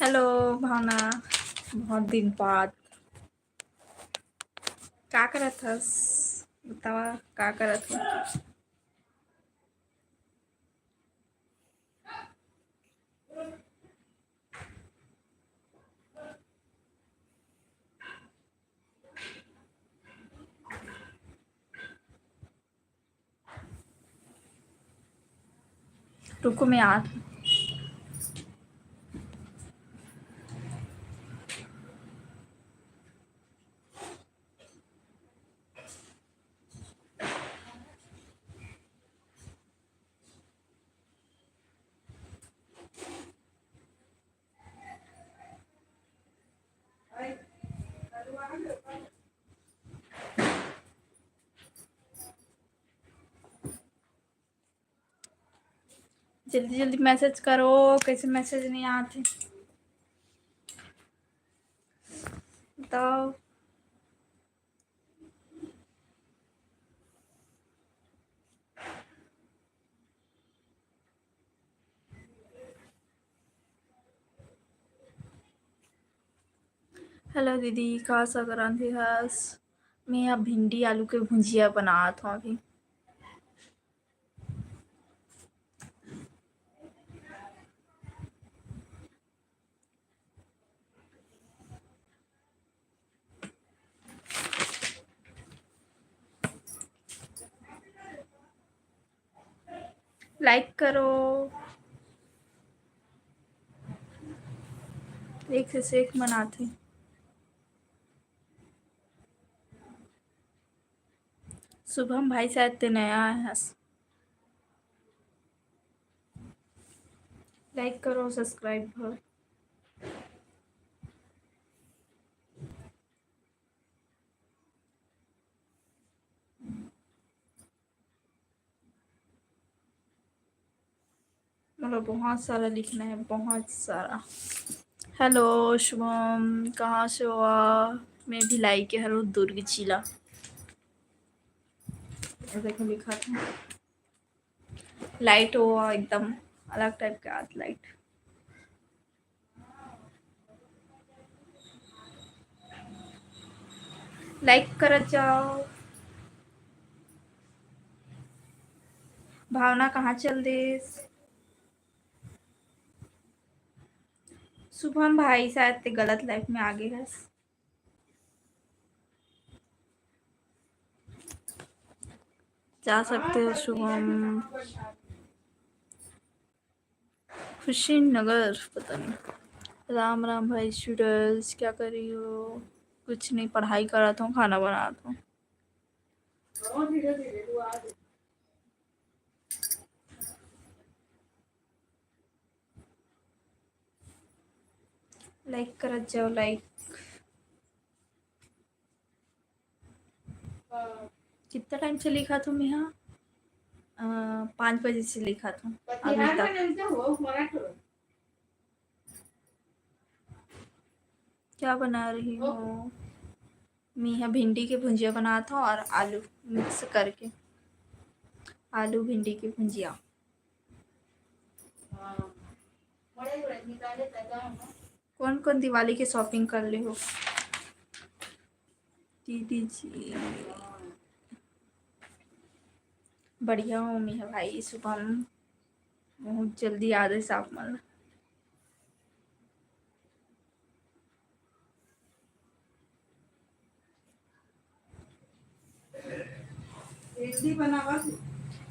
Hello भावना, बहुत दिन बाद। का करत हस? बतावा का करत हो? रुको मैं आ जल्दी जल्दी मैसेज करो। कैसे मैसेज नहीं आते बताओ। हेलो दीदी, का सकरान थी हस? मैं यहाँ भिंडी आलू के भुजिया बनात हूँ अभी। लाइक करो। एक से सेक बनाते। शुभम भाई शायद ते नया है हस। लाइक करो, सब्सक्राइब करो। मतलब बहुत सारा लिखना है, बहुत सारा। हेलो शुभम, कहाँ से हो आप? मैं भिलाई के हरो दुर्ग जिला। ये देखो लिखा था। लाइट हो एकदम अलग टाइप का आज लाइट। लाइक करत जाओ। भावना कहाँ चल देस? शुभम भाई शायद ते गलत लाइफ में आगे है। जा सकते हो शुभम। खुशी नगर पता नहीं। राम राम भाई शूटर्स, क्या कर रही हो? कुछ नहीं, पढ़ाई कर रहा था, खाना बना रहा था। लाइक करत जाओ लाइक। कितना टाइम से लिखा तुम यहाँ? 5 बजे से लिखा था अभी तक। क्या बना रही हो? मैं यहाँ भिंडी की भुजिया बना था और आलू मिक्स करके। आलू भिंडी की भुजिया। कौन कौन दिवाली की शॉपिंग कर ले हो? दीदी जी बढ़िया हूँ मैं भाई शुभम। बहुत जल्दी याद है साफ मन।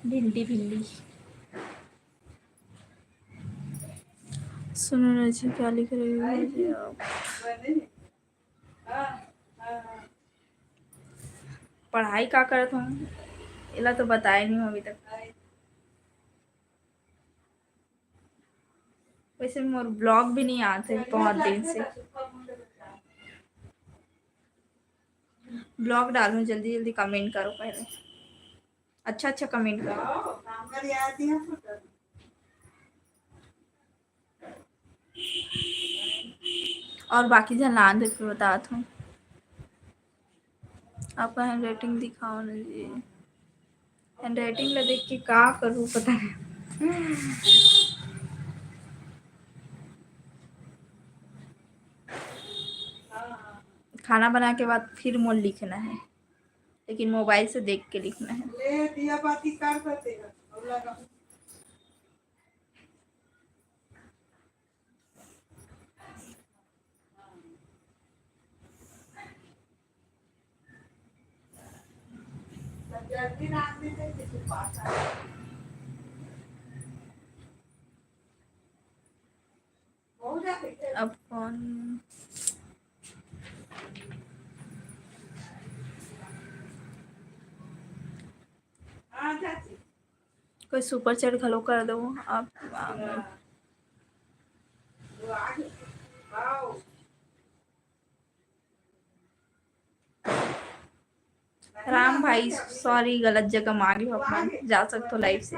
भिंडी भिंडी। सुनो ना जी, क्या लिख रही हो जी आप? पढ़ाई का करत हूँ, इला तो बताया नहीं हूँ अभी तक। वैसे मोर ब्लॉग भी नहीं आते बहुत दिन से। ब्लॉग डालूं, जल्दी जल्दी कमेंट करो पहले। अच्छा अच्छा कमेंट करो। और बाकी जन देख के बता हूँ। आपका हैंड राइटिंग दिखाओ ना जी। हैंड राइटिंग ला देख के का करूँ पता नहीं। खाना बना के बाद फिर मोल लिखना है, लेकिन मोबाइल से देख के लिखना है। ले दिया बाती कर देगा अब लगा। जल्दी ना आदमी से किसी पास आ हो जाते। अब कौन हाँ चाची कोई सुपर चैट घलो कर दो आप। वो आगे आओ। राम भाई सॉरी, गलत जगह मार लो, अपना जा सकते हो लाइव से।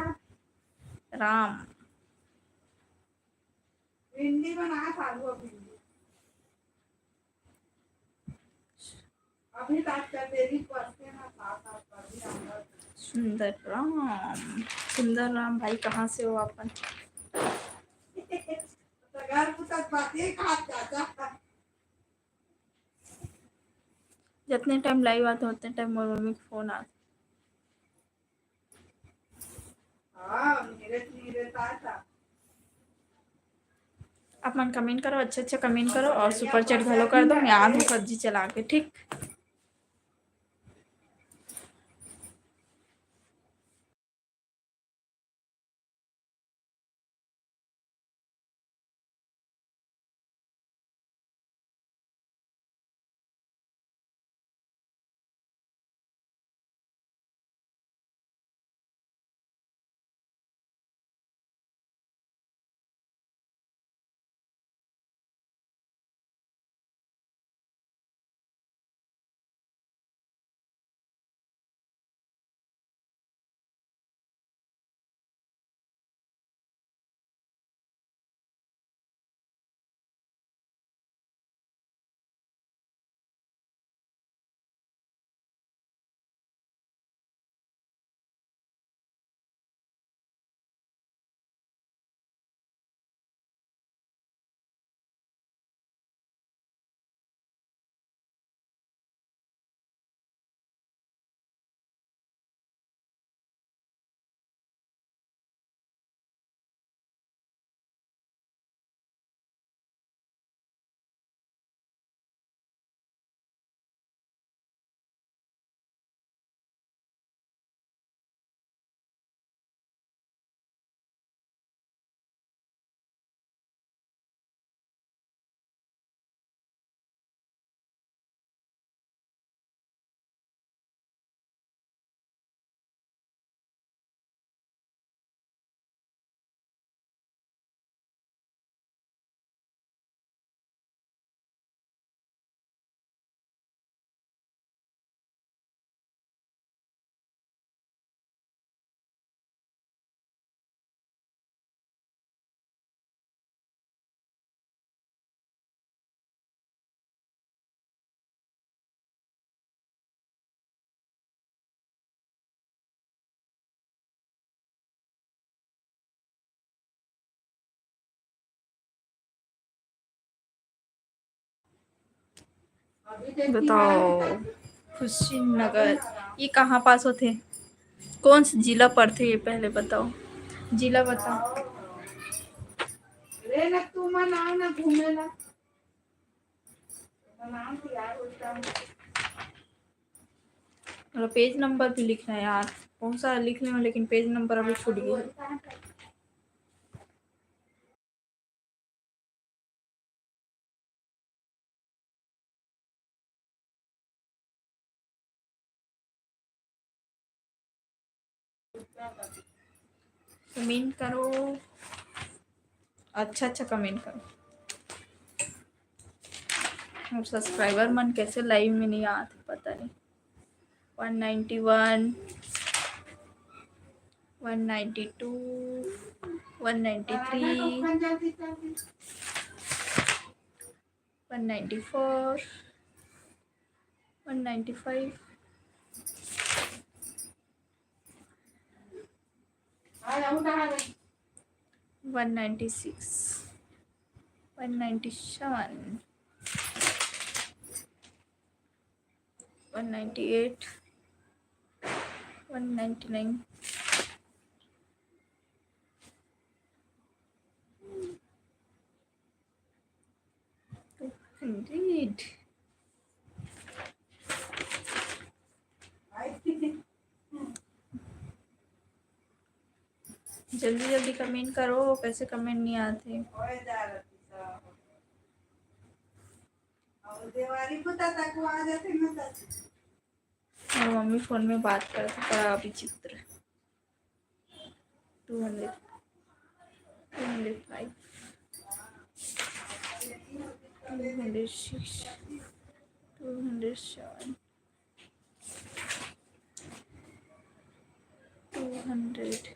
राम भिंडी बना था वो भिंडी अभी बात कर तेरी पढ़ते ना साथ पढ़ी हम। सुंदर राम, सुंदर राम भाई कहाँ से हो अपन? तो घर तक बातें खात जाता। जितने टाइम लाइव आते उतने टाइम मोर मम्मी का फोन आता। हाँ मेरे था। अपन कमेंट करो, अच्छे अच्छे कमेंट करो और सुपर चैट घलो कर दो। मैं आ दूँ सब्जी चला के, ठीक। बताओ खुशी नगर ये कहाँ पास होते? कौन सा जिला पड़ते ये पहले बताओ, जिला बताओ। रे ना तू मना ना घूमे ना नाम तो यार होता है। पेज नंबर भी लिखना है यार, बहुत सारा लिख लेना, लेकिन पेज नंबर अभी छूट गया। कमेंट करो, अच्छा अच्छा कमेंट करो। और सब्सक्राइबर मन कैसे लाइव में नहीं आते पता नहीं। 191 192 193 194 195 196 197 198, 199, 200. जल्दी जल्दी कमेंट करो, कैसे कमेंट नहीं आते। और मम्मी फोन में बात करते बड़ा विचित्र। 200, 205, 206, 207, 200,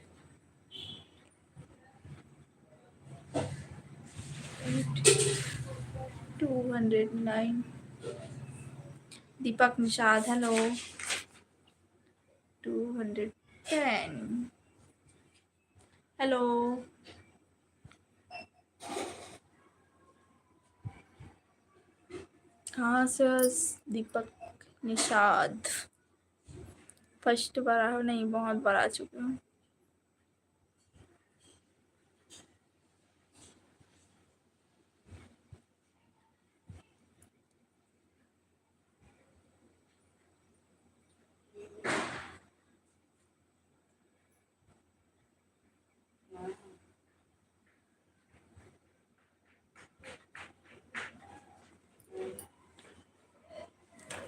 209। दीपक निषाद हेलो। 210 हेलो। कहाँ से दीपक निषाद? फर्स्ट बार आया नहीं, बहुत बार आ चुकी हूँ।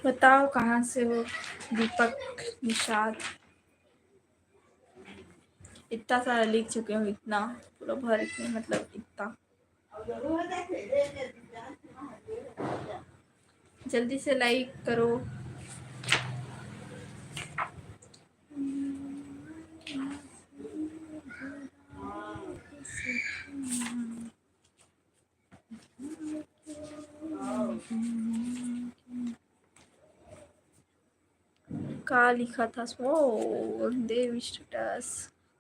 बताओ कहाँ से हो दीपक निषाद? इतना सारा लिख चुके हूँ, इतना पूरा भर के, मतलब इतना। जल्दी से लाइक करो। का लिखा था वो देव स्टेटस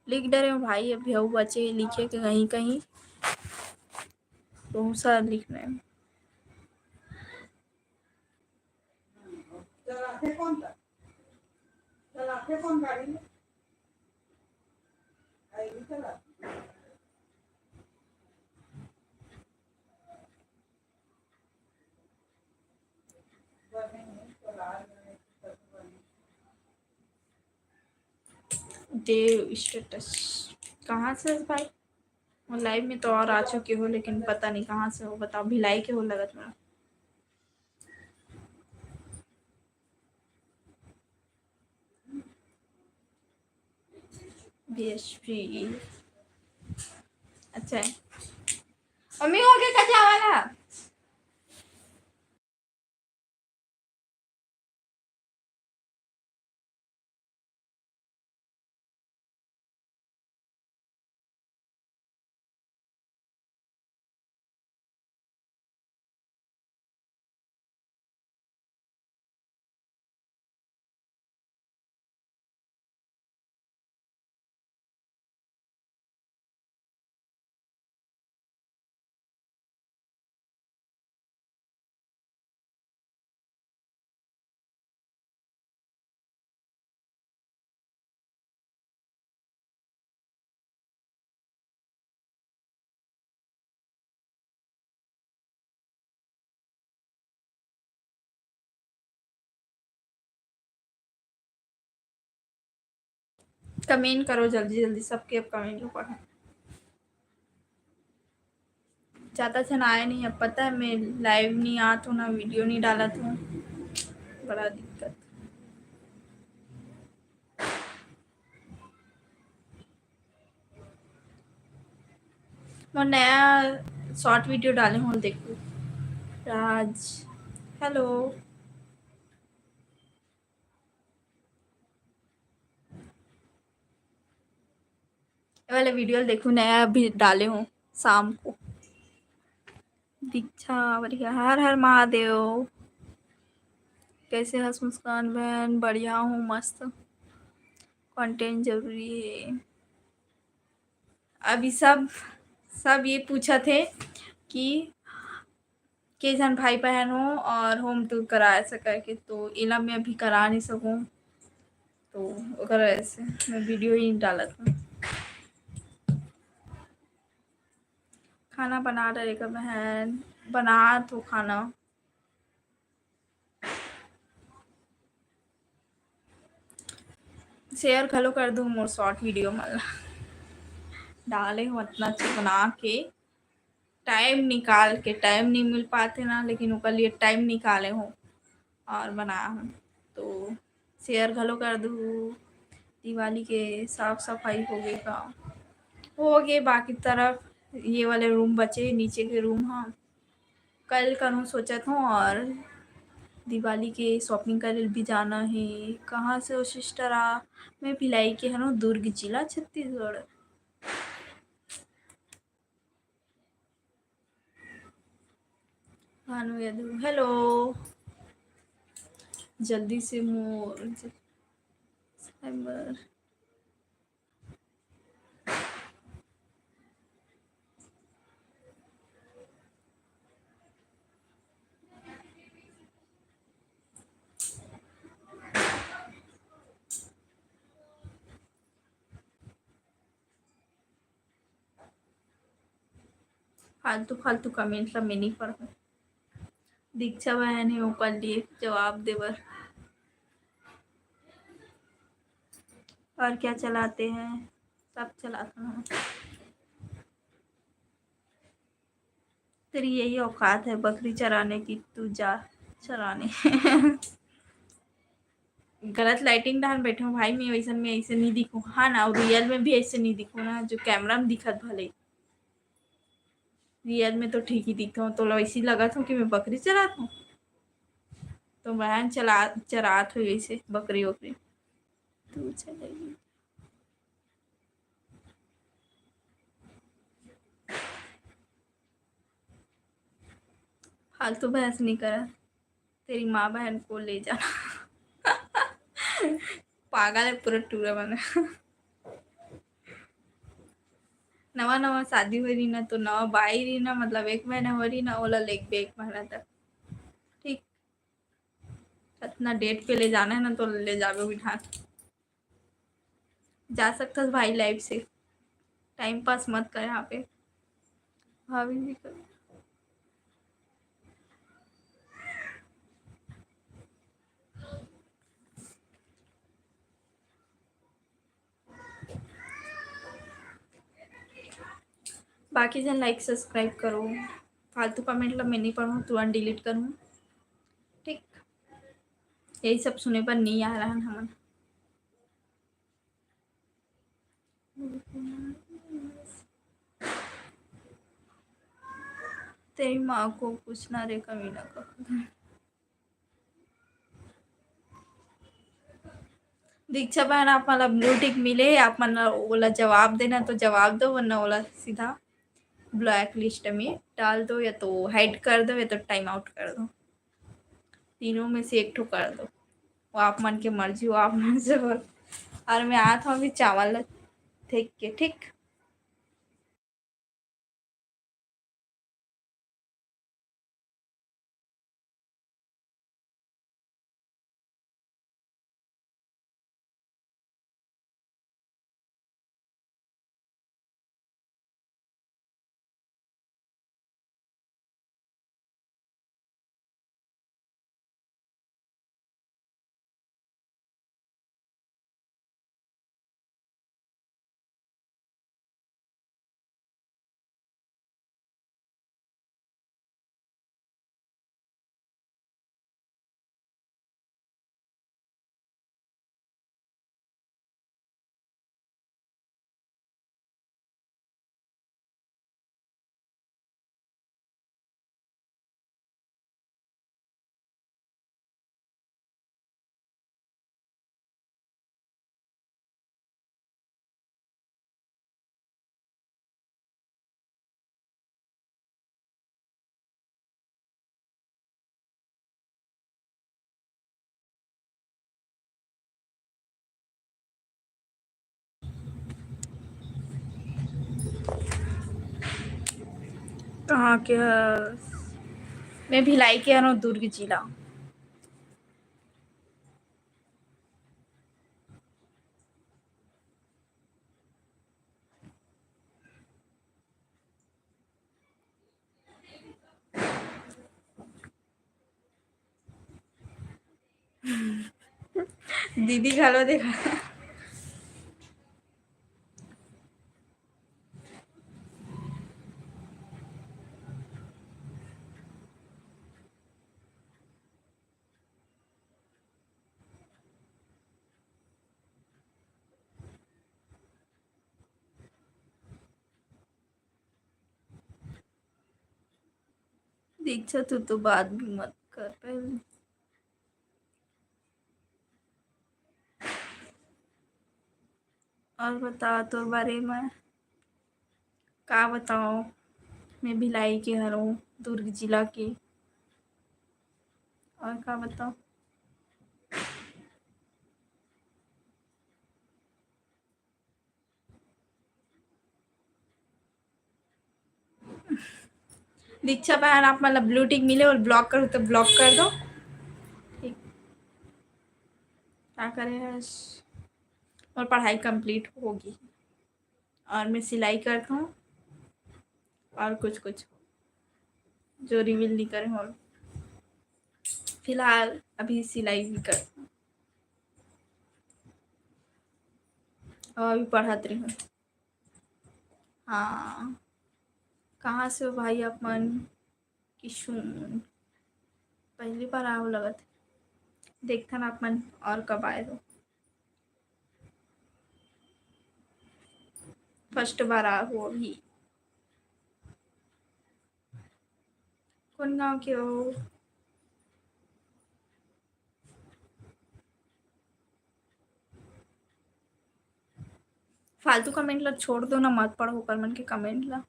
लिख डरे हो भाई, अभी हऊ बचे लिखे के कहीं कहीं बहुत सारा लिखना है। कौन गाड़ी में? देव स्टेटस कहाँ से भाई? लाइव में तो और आ चुके हो, लेकिन पता नहीं कहाँ से हो। बताओ, भिलाई के हो लगा तुम्हारा? बीएसपी अच्छा है। मम्मी हो गया कचा वाला। कमेंट करो जल्दी जल्दी, सबके अब कमेंट को पढ़ा। ज़्यादा जन आया नहीं। अब पता है मैं लाइव नहीं आ तो ना वीडियो नहीं डाला था, बड़ा दिक्कत। मैं नया शॉर्ट वीडियो डाले हूँ, देखो। राज हेलो। ये वाले वीडियो देखो, नया अभी डाले हूँ शाम को। दीक्षा बढ़िया। हर हर महादेव। कैसे हंस मुस्कान बहन? बढ़िया हूँ, मस्त। कंटेंट जरूरी है। अभी सब सब ये पूछा थे कि के जन भाई बहन हो और होम टूर करा सके के, तो इला मैं अभी करा नहीं सकूँ, तो ओकर वजह से मैं वीडियो ही नहीं डालत हूँ। खाना बना रहे का बहन, बना तो खाना शेयर घलो कर दूँ मोर शॉर्ट वीडियो मन डाले हूँ इतना अच्छा बना के, टाइम निकाल के, टाइम नहीं मिल पाते ना, लेकिन ओकर लिए टाइम निकाले हूँ और बनाया हूँ, तो शेयर घलो कर दूँ। दिवाली के साफ सफाई हो गई का, हो गए बाकी तरफ ये वाले रूम बचे, नीचे के रूम हाँ कल करूँ सोचत हूँ। और दिवाली के शॉपिंग करे भी जाना है। कहाँ से हो सिस्टर आप? मैं भिलाई के हूँ, दुर्ग जिला छत्तीसगढ़। भानु यादव हेलो, जल्दी से मोर साइबर फालतू फालतू कमेंट ला मैं नहीं पढ़ूँ। दीक्षा बहन है ओकर लिए जवाब देवर। और क्या चलाते हैं? सब चलाता हूँ। तेरी यही औकात है बकरी चराने की, तू जा चराने गलत लाइटिंग डाल बैठे हूँ भाई, मैं वैसे में ऐसे नहीं दिखूँ हाँ ना, रियल में भी ऐसे नहीं दिखूँ ना, जो कैमरा में दिखत भले, रियल में तो ठीक ही दिखता हूँ। तो वैसे लगा था कि मैं बकरी चराता हूँ, तो बहन चरात हुई वैसे बकरी वकरी। तू चलेगी फालतू बहस नहीं करा, तेरी माँ बहन को ले जाना पागल है पूरा टूरा बना नवा नवा शादी हो रही ना, तो नवा बाई रही ना, मतलब 1 महीना हो रही ना, ओला लेग पे 1 महीना तक ठीक। इतना डेट पे ले जाना है ना, तो ले जावे बिठा, जा सकता है भाई लाइफ से, टाइम पास मत कर यहाँ पे, भाभी भी कर। बाकी जन लाइक सब्सक्राइब करो, फालतू कमेंट ला मैं नहीं पढ़ूँ, तुरंत डिलीट करूँ ठीक। यही सब सुने पर नहीं आ रहा है हमारा। तेरी माँ को पूछना रे कमीना का। दीक्षा बहन आप मला ब्लू टिक मिले, आप मला ओला जवाब देना तो जवाब दो, वरना ओला सीधा ब्लैक लिस्ट में डाल दो, या तो हाइड कर दो, या तो टाइम आउट कर दो, तीनों में से एक ठो कर दो, वो आप मन के मर्जी हो, आप मन से बोल। और मैं आता हूँ अभी चावल फेंक के ठीक। कहाँ के है? मैं भिलाई के हूँ, दुर्ग जिला। दीदी घालो देखा। दीक्षा तू तो बात भी मत कर पहले। और बता तो बारे में का बताओ। मैं भिलाई के हूँ, दुर्ग जिला की। और का बताओ। दीक्षा बहन आप मतलब ब्लू टिक मिले और ब्लॉक करो तो ब्लॉक कर दो। ठीक। क्या करें, और पढ़ाई कंप्लीट होगी और मैं सिलाई करता हूँ और कुछ कुछ जो रिवील नहीं करें। और फिलहाल अभी सिलाई भी करता हूँ और अभी पढ़ाती रही हूँ। हाँ। कहाँ से हो भाई अपन? किशुन। पहली बार आओ लगत। देखता ना अपन और कब आए हो। फर्स्ट बार आ हो अभी। कौन गाँव के हो? फालतू कमेंट ला छोड़ दो ना, मत पढ़ो कर मन के कमेंट ला।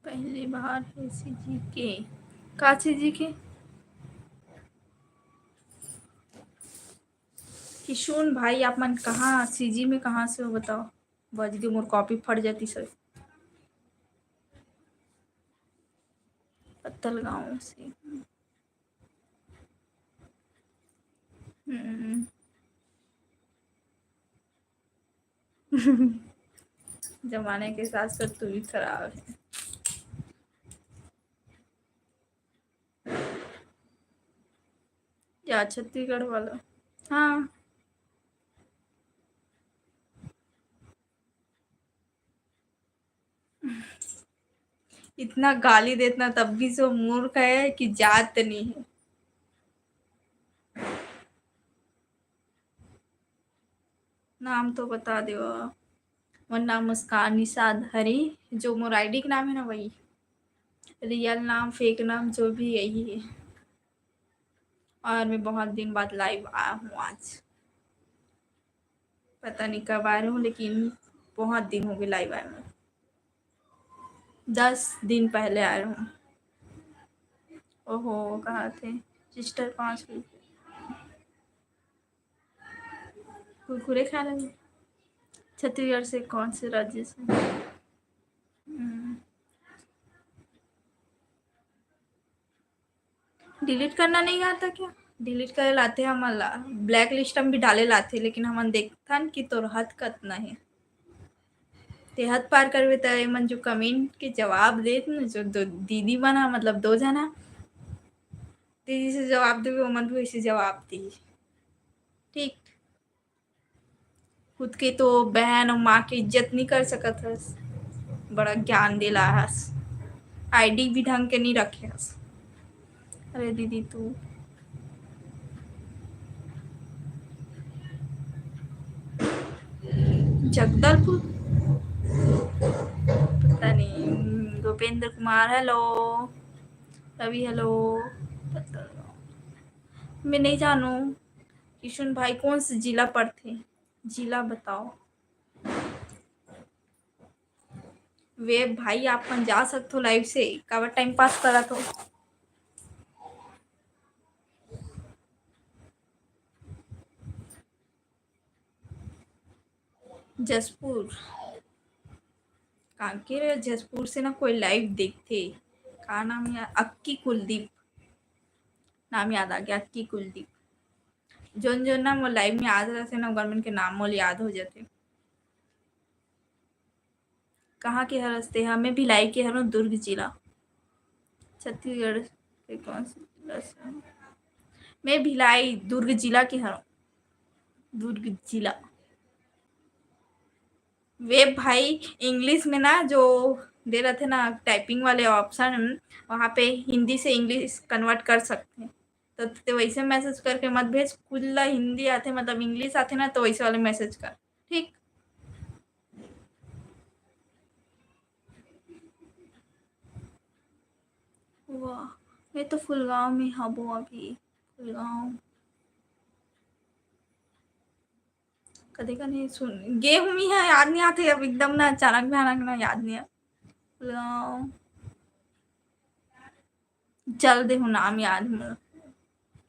पहली बार है जी के काची जी के किशुन भाई आप मन कहाँ सीजी में कहाँ से हो बताओ। बज गए मोर कॉपी फट जाती सर। पत्तल गाँव से। जमाने के साथ साथ तू भी खराब है। क्या छत्तीसगढ़ वाला? हाँ। इतना गाली देतना तब भी सो मूर्ख है कि जात नहीं है। नाम तो बता दो। मोर नाम मुस्कान निषाद हरी। जो मोर आईडी का नाम है ना वही। रियल नाम फेक नाम जो भी यही है। और मैं बहुत दिन बाद लाइव आया हूँ आज। पता नहीं कब आ रही हूँ लेकिन बहुत दिन हो गए लाइव आए हुए। 10 दिन पहले आए हूँ। ओहो कहाँ थे सिस्टर? 5 बजे कुरकुरे खा रहे। छत्तीसगढ़ से कौन से राज्य से? डिलीट करना नहीं आता क्या? डिलीट करे लाते हम ब्लैक लिस्ट में भी डाले लाते लेकिन हम देखथन कि तोर हद कतना है। ते हद पार करवे त मन जो कमेंट के जवाब देत न जो दीदी बना मतलब 2 जना दीदी से जवाब देवे वो मन भी वैसे जवाब दी। ठीक। खुद के तो बहन और माँ की इज्जत नहीं कर सकत हस। बड़ा ज्ञान दिला हस। आईडी भी ढंग के नहीं रखे हस। अरे दीदी तू जगदलपुर पता नहीं। गोपेंद्र कुमार हेलो। रवि हेलो। पता नहीं। मैं नहीं जानू। किशुन भाई कौन से जिला पर थे? जिला बताओ। वे भाई आप जा सकते हो लाइव से कावा टाइम पास करा तो। जसपुर कांकेर जसपुर से ना कोई लाइव देखते। का नाम यार, अक्की कुलदीप नाम याद आ गया, अक्की कुलदीप। जोन जोन ना वो लाइव में याद रहते ना गवर्नमेंट के नाम मोल याद हो जाते। कहाँ के हरसते हमें भिलाई के हरों दुर्ग जिला छत्तीसगढ़ के कौन से जिला से मैं भिलाई दुर्ग जिला की हूँ। दुर्ग जिला वे भाई इंग्लिश में ना जो दे रहे थे ना टाइपिंग वाले ऑप्शन वहाँ पे हिंदी से इंग्लिश कन्वर्ट कर सकते हैं। तो वैसे मैसेज करके मत भेज, खुला हिंदी आते मतलब इंग्लिश आते ना तो वैसे वाले मैसेज कर, ठीक। वाह, मैं तो फुलगांव में हूँ अभी। फुलगांव कदे का नहीं सुन गे हूँ ही है, याद नहीं आते अब एकदम ना अचानक भयानक ना याद नहीं है। फुलगांव चल दे हूँ नाम याद है।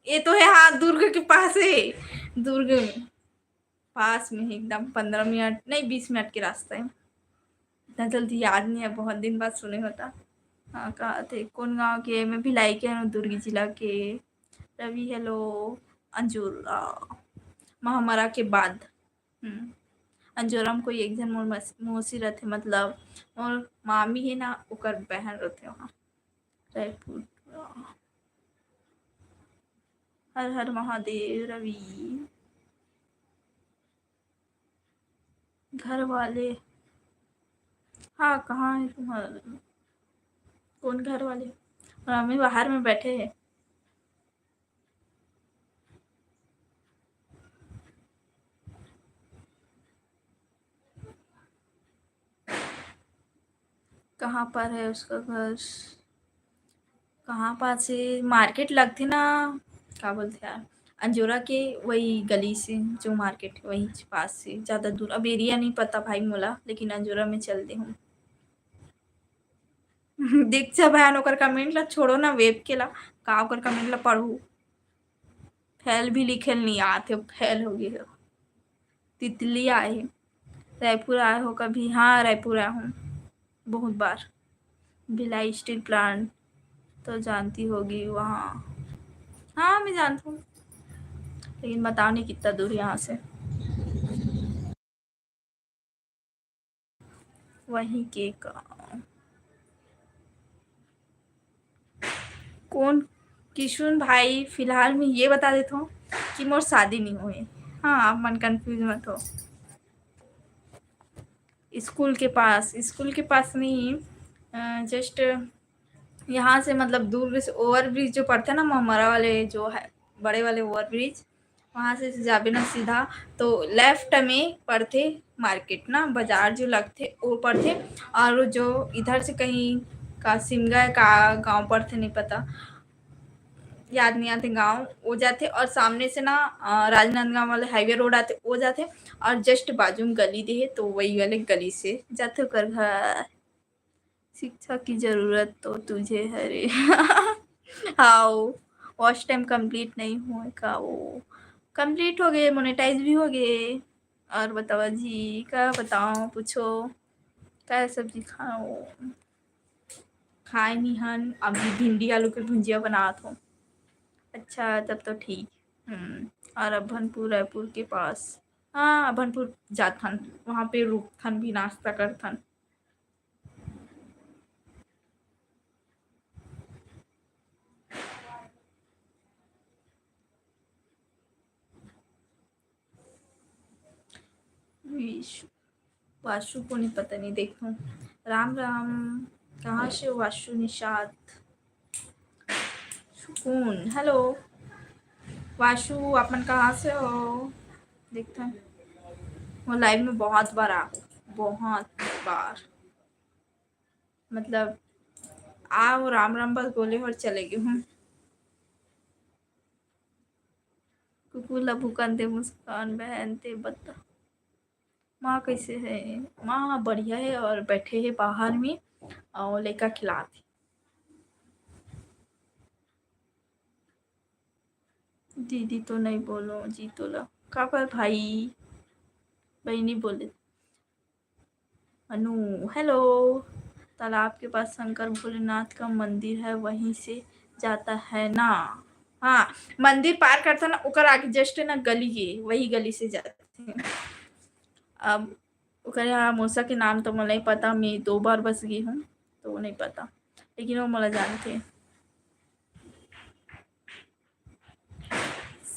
ये तो है हाँ, दुर्ग के पास है। दुर्ग में पास में है एकदम, 15 मिनट नहीं 20 मिनट के रास्ते है। इतना जल्दी याद नहीं है, बहुत दिन बाद सुने होता। हाँ कहा थे कौन गांव के, मैं भिलाई के हूँ दुर्ग जिला के। रवि हेलो। अंजुरा महामारा के बाद। अंजोरा में कोई एक जन मोर मौसी रहते मतलब और मामी है ना ओकर बहन रहते वहाँ रायपुर। हर हर महादेव रवि। घर वाले हाँ कहाँ है तुम्हारा, कौन घर वाले, और हमें बाहर में बैठे हैं। कहाँ पर है उसका घर, कहाँ पास है, मार्केट लगती ना, क्या बोलते यार, अंजोरा के वही गली से जो मार्केट है वही पास से, ज़्यादा दूर अब एरिया नहीं पता भाई मोला, लेकिन अंजोरा में चलते हूँ। दीक्षा बहन ओकर कमेंट ला छोड़ो ना, वेब के ला का ओकर कमेंट ला पढ़ू, फैल भी लिखे नहीं आते, फैल हो गए हो। तितली आए हैं, रायपुर आए हो कभी, हाँ रायपुर आया हूँ बहुत बार। भिलाई स्टील प्लांट तो जानती होगी वहाँ, हाँ मैं जानती हूँ, लेकिन बताओ नहीं कितना दूर यहाँ से। वहीं के का कौन, किशुन भाई फिलहाल मैं ये बता देता हूँ कि मोर शादी नहीं हुई। हाँ आप मन कंफ्यूज मत हो। स्कूल के पास नहीं, जस्ट यहाँ से मतलब दूर से ओवर ब्रिज जो पड़ता है ना महामरा वाले जो है बड़े वाले ओवर ब्रिज, वहाँ से जाबे ना सीधा तो लेफ्ट में पड़ते मार्केट ना, बाजार जो लगते वो पड़ते, और जो इधर से कहीं का सिमगा का गांव पड़ते नहीं पता, याद नहीं आते गांव वो जाते, और सामने से ना राजनांदगांव वाले हाईवे रोड आते वो जाते, और जस्ट बाजू में गली दी है तो वही वाले गली से जाते कर घर। शिक्षा की जरूरत तो तुझे है रे। हाँ वॉच टाइम कंप्लीट नहीं हुए का वो, कंप्लीट हो गए, मोनेटाइज भी हो गए। और बताओ जी क्या बताओ पूछो, क्या सब्जी खाओ, खाए नहीं हन अभी भिंडी आलू के भुंजिया बना थो। अच्छा तब तो ठीक। और अभनपुर रायपुर के पास, हाँ अभनपुर जाथन, वहाँ पे रुकथन भी नाश्ता करथन। विश वाशु को नहीं पता नहीं देखो। राम राम, कहाँ से हो वाशु निषाद सुकून, हेलो वाशु अपन कहाँ से हो, देखते हैं। वो लाइव में बहुत बार आ, बहुत बार मतलब आओ राम राम बस बोले और चले गए हूँ। कुकू लभू कंदे मुस्कान बहन ते बता, माँ कैसे है, माँ बढ़िया है और बैठे है बाहर में और लेकर खिलाते। दीदी तो नहीं बोलो जी तो ला का पर भाई बहनी बोले, अनु हेलो। तालाब के पास शंकर भोलेनाथ का मंदिर है, वहीं से जाता है ना। हाँ, मंदिर पार करता ना, ओकर आगे जस्ट ना गली है, वही गली से जाते हैं। अब ओकर यहाँ मौसा के नाम तो मला नहीं पता, मैं 2 बार बस गई हूँ तो वो नहीं पता, लेकिन वो मला जानते हैं।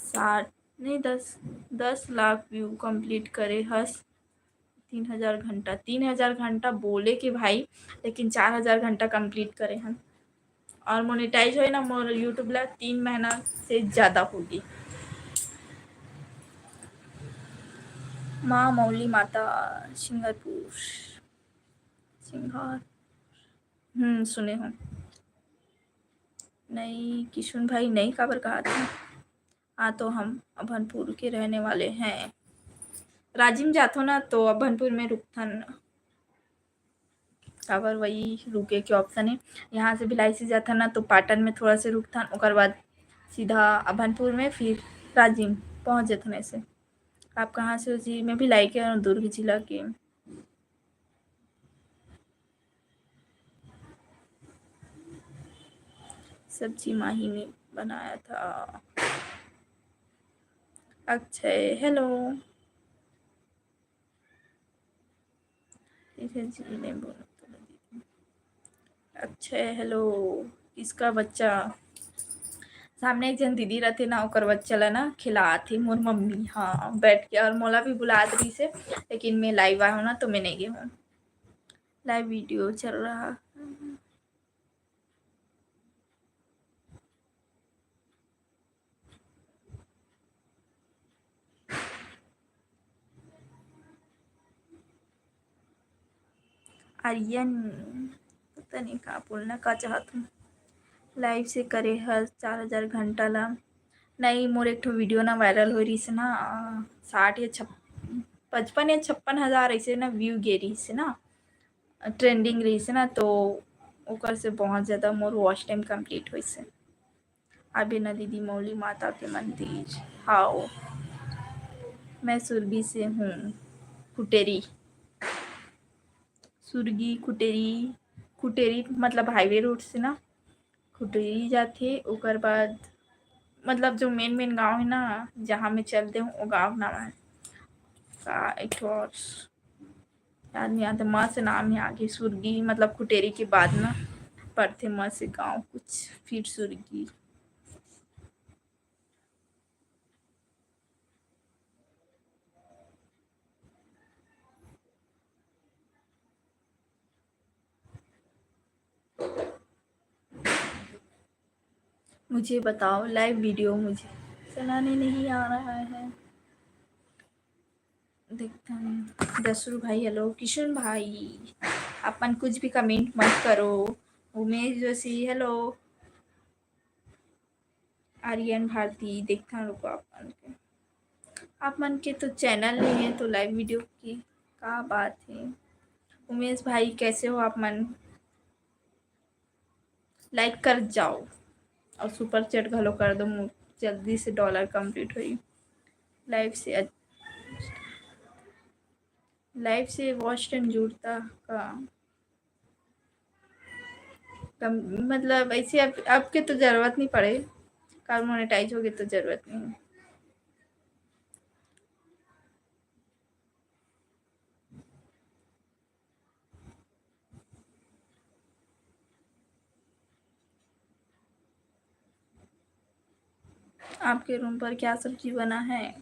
60 नहीं 10 लाख व्यू कंप्लीट करे हस। 3000 घंटा, 3000 घंटा बोले कि भाई, लेकिन 4000 घंटा कंप्लीट करे हम। और मोनेटाइज हो ना मोर यूट्यूब ला 3 महीना से ज़्यादा होगी। माँ मौली माता सिंगापुर सिंगार सुने हो। नहीं किशुन भाई नहीं, खबर कहा था। हाँ तो हम अभनपुर के रहने वाले हैं। राजिम जातो ना तो अभनपुर में रुकथन, काबर वही रुके के ऑप्शन है। यहाँ से भिलाई से जाता ना तो पाटन में थोड़ा से रुकथन, ओकर बाद सीधा अभनपुर में, फिर राजिम पहुँच जथन ऐसे। आप कहाँ से हो जी? मैं भिलाई के हूँ, दुर्ग जिला के। सब्जी माही ने बनाया था। अक्षय हेलो। ठीक है जी, नहीं बोला तो। अक्षय हेलो। किसका बच्चा? सामने एक जन दीदी रहते ना, ओकर बच्चा ला ना खिलाती मोर मम्मी, हाँ बैठ के। और मोला भी बुला रही से, लेकिन मैं लाइव आया हूँ ना तो मैं नहीं गई हूँ। लाइव वीडियो चल रहा। आर्यन पता नहीं कहाँ बोलना का चाहत हूँ। लाइव से करे हर 4000 घंटा ला। नहीं मोर एक ठो वीडियो ना वायरल हो रही से ना, 60 या 55 या 56 हज़ार ऐसे ना व्यू गे रही से ना, ट्रेंडिंग रही से ना, तो ओकर से बहुत ज़्यादा मोर वॉच टाइम कंप्लीट हुई से। अभी ना दीदी मौली माता के मंदिर। हाँ मैं सुरगी से हूँ, कुटेरी। सुरगी कुटेरी, कुटेरी मतलब हाईवे रोड से ना कुटेरी जाते, ओकर बाद मतलब जो मेन गांव है ना जहाँ मैं चलते हूँ, वो गांव नाम है का एक ठो और याद नहीं आता, माँ से नाम है आगे। सुरगी मतलब कुटेरी के बाद ना पड़ते माँ से गांव कुछ, फिर सुरगी। मुझे बताओ लाइव वीडियो मुझे चलाने नहीं आ रहा है। देखता हूँ। दसरू भाई हेलो। किशन भाई अपन कुछ भी कमेंट मत करो। उमेश जोशी हेलो। आर्यन भारती देखता हूँ, रुको आप मन के तो चैनल नहीं है तो लाइव वीडियो की क्या बात है। उमेश भाई कैसे हो आप मन? लाइक कर जाओ और सुपर चैट घलो कर दो, जल्दी से डॉलर कंप्लीट हुई। लाइव से वॉच टाइम जुड़ता का कम, मतलब ऐसे अब के तो ज़रूरत नहीं पड़े, कार मोनेटाइज हो गए तो ज़रूरत नहीं है। आपके रूम पर क्या सब्जी बना है?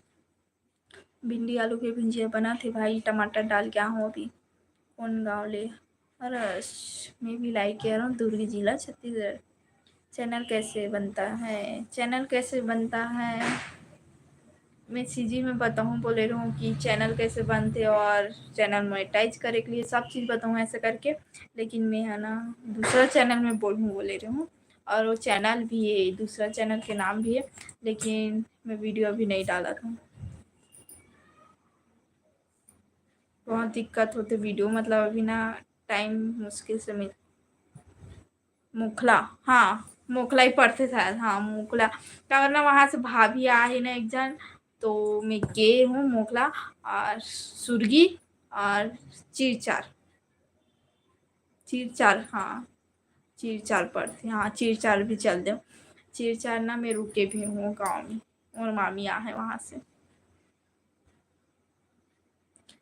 भिंडी आलू के भुजिया बना थे भाई, टमाटर डाल के। हो अभी कौन गाँव ले? अरस मैं भी लाइक कह रहा हूँ, दुर्ग जिला छत्तीसगढ़। चैनल कैसे बनता है? चैनल कैसे बनता है मैं सीजी में बताऊँ, बोले रहा हूँ कि चैनल कैसे बनते और चैनल मोनेटाइज करे के लिए सब चीज़ बताऊँ ऐसे करके। लेकिन मैं है ना दूसरा चैनल में बोले रही हूँ, और वो चैनल भी है, दूसरा चैनल के नाम भी है, लेकिन मैं वीडियो अभी नहीं डाला था। बहुत दिक्कत होते वीडियो, मतलब अभी ना टाइम मुश्किल से मिल। मुखला, हाँ मोखला ही पढ़ते शायद, हाँ मोखला। क्या करना, वहाँ से भाभी आए ना एक जन, तो मैं गए हूँ मोखला और सुरगी और चिरचार। चीर चार, हाँ चीर चार पड़ते, हाँ चीर चार भी चल दो। चीर चार ना मैं रुके भी हूँ गाँव में, और मामी यहाँ है वहाँ से।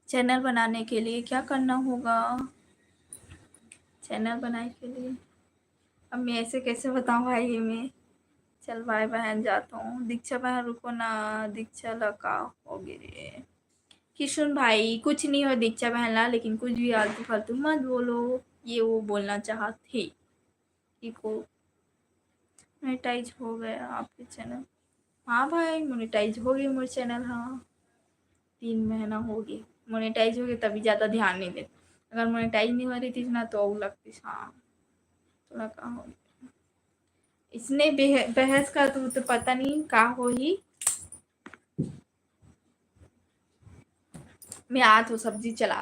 चैनल बनाने के लिए क्या करना होगा? चैनल बनाने के लिए अब मैं ऐसे कैसे बताऊँ भाई मैं। चल बाय बहन, जाता हूँ। दीक्षा बहन रुको ना, दीक्षा लगा हो रे। किशुन भाई कुछ नहीं हो दीक्षा बहन ला, लेकिन कुछ भी आलतू फालतू मत बोलो, ये वो बोलना चाहते कि को मोनेटाइज हो गया आपके चैनल। हाँ भाई मोनेटाइज हो गई मेरे चैनल, हाँ 3 महीना हो गए मोनेटाइज हो गए, तभी ज़्यादा ध्यान नहीं देते। अगर मोनेटाइज नहीं हो रही थी ना तो लगती, हाँ थोड़ा कहाँ हो गया। इसने बहस का तो पता नहीं का हो ही। मैं आ तो सब्जी चला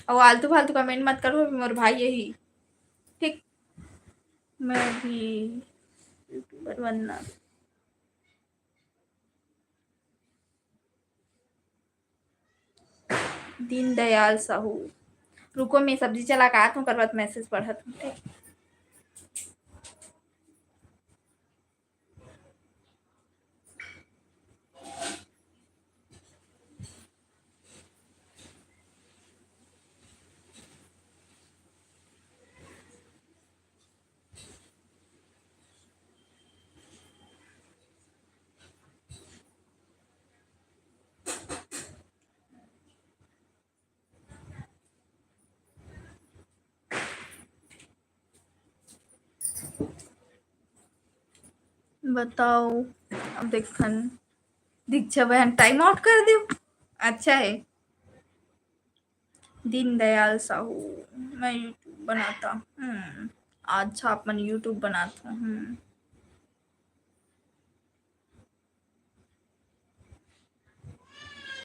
और आलतू फालतू कमेंट मत करो, मोर भाई यही ठीक। मैं भी यूट्यूबर बनना। दीनदयाल साहू, रुको मैं सब्जी चला के आती हूँ, कर बाद मैसेज पढ़त हूँ ठीक। बताओ अब देखन दीक्षा बहन टाइम आउट कर दो। अच्छा है दीनदयाल साहू, मैं यूट्यूब बनाता हूँ। अच्छा अपन यूट्यूब बनाता हूँ।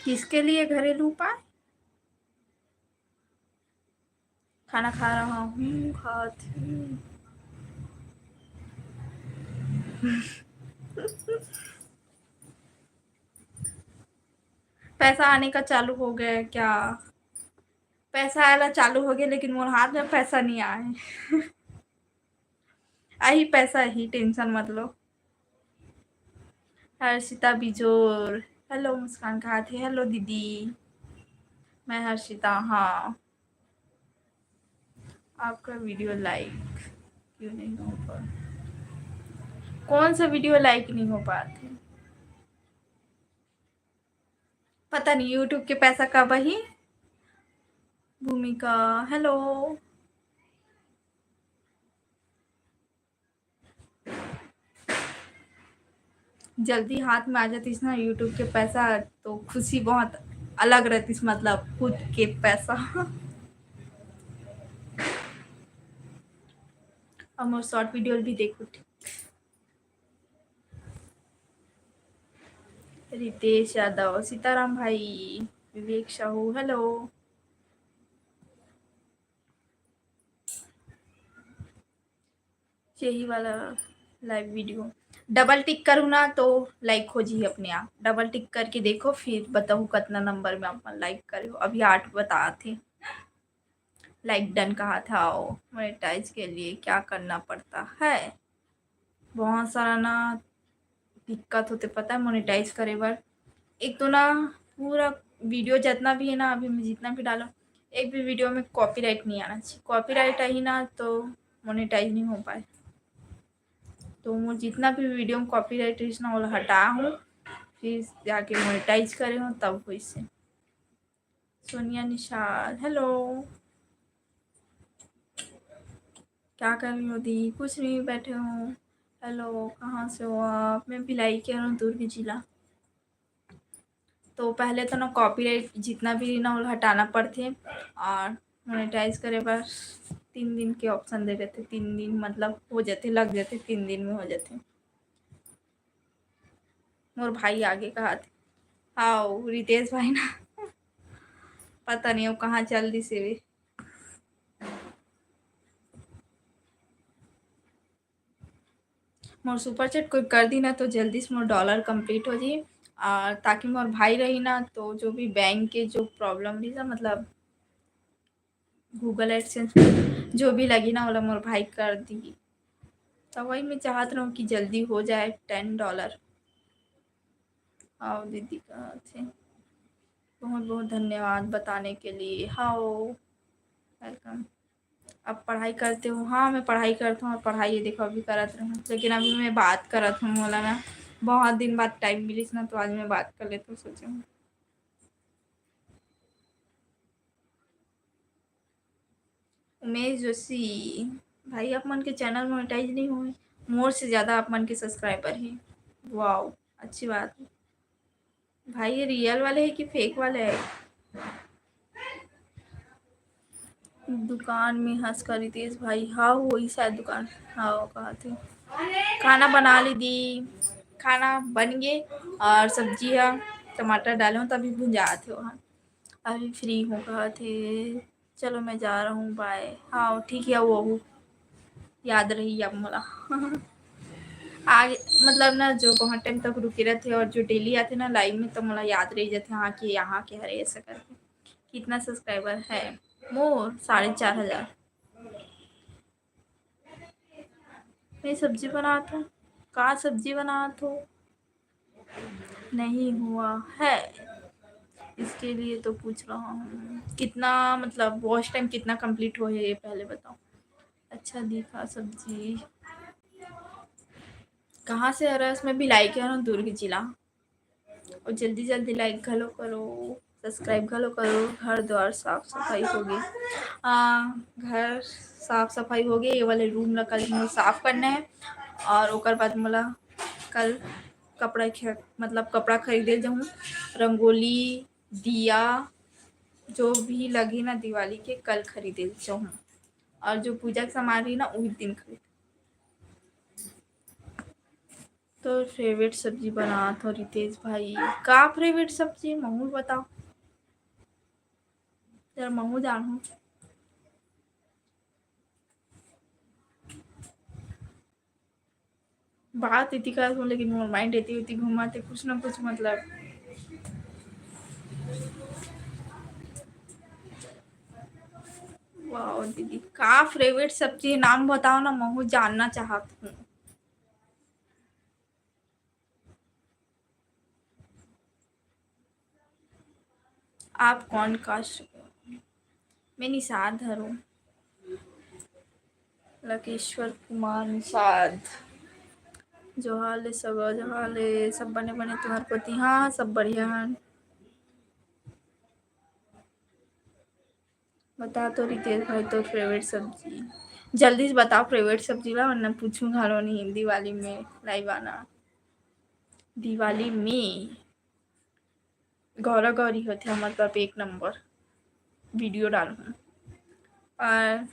किसके लिए घरेलू उपाय? खाना खा रहा हूँ, खाती पैसा आने का चालू हो गया है क्या? पैसा आना चालू हो गया, लेकिन मोर हाथ में पैसा नहीं आए। आई पैसा ही, टेंशन मत लो। हर्षिता बिजोर, हेलो मुस्कान कहाँ थे? हेलो दीदी, मैं हर्षिता, हाँ आपका वीडियो लाइक क्यों नहीं हो पा? कौन सा वीडियो लाइक नहीं हो पाते? पता नहीं यूट्यूब के पैसा कब ही। भूमिका हेलो, जल्दी हाथ में आ जातीस ना यूट्यूब के पैसा तो खुशी बहुत अलग रहतीस, मतलब खुद के पैसा। और मोर शॉर्ट वीडियो भी देखो। रितेश यादव, सीताराम भाई, विवेक साहू हेलो। यही वाला लाइव वीडियो डबल टिक करूँ ना तो लाइक हो जी अपने आप। डबल टिक करके देखो फिर बताओ कितना नंबर में आप लाइक करे हो। अभी 8 बता थे। लाइक डन कहा था। मोनेटाइज के लिए क्या करना पड़ता है? बहुत सारा ना दिक्कत होते पता है मोनेटाइज करे बार। एक तो ना पूरा वीडियो जितना भी है ना, अभी मैं जितना भी डाला एक भी वीडियो में कॉपीराइट नहीं आना चाहिए। कॉपीराइट आई ना तो मोनेटाइज नहीं हो पाए। तो मैं जितना भी वीडियो में कॉपीराइट ना वो हटा हूँ, फिर जाके मोनेटाइज करे हूँ तब हुई से। सोनिया निशाल हेलो, क्या कर रही हो दी? कुछ नहीं बैठे हूँ। हेलो कहाँ से हो आप? मैं भिलाई के हूँ, दुर्ग जिला। तो पहले तो ना कॉपीराइट जितना भी ना वो हटाना पड़ते और मोनेटाइज करे बस 3 दिन के ऑप्शन दे देते। 3 दिन मतलब हो जाते, लग जाते, 3 दिन में हो जाते। मोर भाई आगे कहा थे, हाँ रितेश भाई ना पता नहीं वो कहाँ चल दी से भी। मोर सुपर चैट कोई कर दी ना तो जल्दी से मोर डॉलर कंप्लीट हो जाए, और ताकि मोर भाई रही ना तो जो भी बैंक के जो प्रॉब्लम रही ना, मतलब गूगल एडसेंस जो भी लगी ना बोला मोर भाई कर दी। तो वही मैं चाहत रहा हूँ कि जल्दी हो जाए $10। आओ दीदी कहाँ थे? बहुत बहुत धन्यवाद बताने के लिए। हाओ वेलकम। अब पढ़ाई करते हो? हाँ मैं पढ़ाई करता हूँ और पढ़ाई ये देखो अभी करत रहूँ, लेकिन अभी मैं बात करत हूँ बोला ना बहुत दिन बाद टाइम मिली ना तो आज मैं बात कर लेती हूँ सोचे हूँ। उमेश जोशी भाई आप मन के चैनल मोनेटाइज नहीं हुए, मोर से ज़्यादा आप मन के सब्सक्राइबर हैं। वाओ अच्छी बात है। भाई ये रियल वाले हैं कि फेक वाले हैं? दुकान में हंस कर रितेश भाई हाँ वही शायद दुकान। हाँ कहा थे खाना बना ली दी, खाना बन गए और सब्जी है टमाटर डाले हूँ तभी भुंजाते हो। हाँ अभी फ्री हूँ कहा थे चलो मैं जा रहा हूँ बाय। हाँ ठीक है वो याद रही अब मला आगे मतलब ना जो बहुत टाइम तक रुके रहते और जो डेली आते ना लाइव में तो मला याद रही जाते हाँ कि यहाँ के हरे ऐसा करके। कितना सब्सक्राइबर है मोर? 4,500। मैं सब्जी बनाता हूँ। कहाँ सब्जी बनाता हूँ? नहीं हुआ है इसके लिए तो पूछ रहा हूँ। कितना मतलब वॉच टाइम कितना कंप्लीट हो है ये पहले बताओ। अच्छा दिखा सब्जी कहाँ से आ रहा है? उसमें भी लाइक है ना दुर्ग जिला। और जल्दी जल्दी लाइक घलो करो सब्सक्राइब घलो करो। घर द्वार साफ सफाई हो गई। घर साफ सफाई हो गई। ये वाले रूम ला कल मोला साफ करना है और ओकर बाद मोला कल कपड़ा मतलब कपड़ा खरीदे जाऊँ। रंगोली दिया जो भी लगी ना दिवाली के कल खरीदे जाऊँ और जो पूजा की सामान रही ना उस दिन खरीद। तो फेवरेट सब्जी बना तो रितेश भाई का फेवरेट सब्जी महू बताओ जरा महू जानू। बात इतनी कर हूँ लेकिन मोर माइंड रहती होती घुमाते कुछ ना कुछ मतलब। वाह दीदी का फेवरेट सब्जी नाम बताओ ना महू जानना चाहत हूँ। आप कौन कास्ट? मैं निषाद हूँ। लकेश्वर कुमार निषाद। जोहाले सब जोहाले सब बने बने तुम्हारे पति। हाँ सब बढ़िया हैं। बता तो रितेश भाई तो फेवरेट सब्जी जल्दी से बताओ फेवरेट सब्जी ला वरना पूछूँ घरों नहीं दिवाली में लाइव आना। दिवाली में गौरा गौरी होते हैं मतलब एक नंबर वीडियो डालूँ और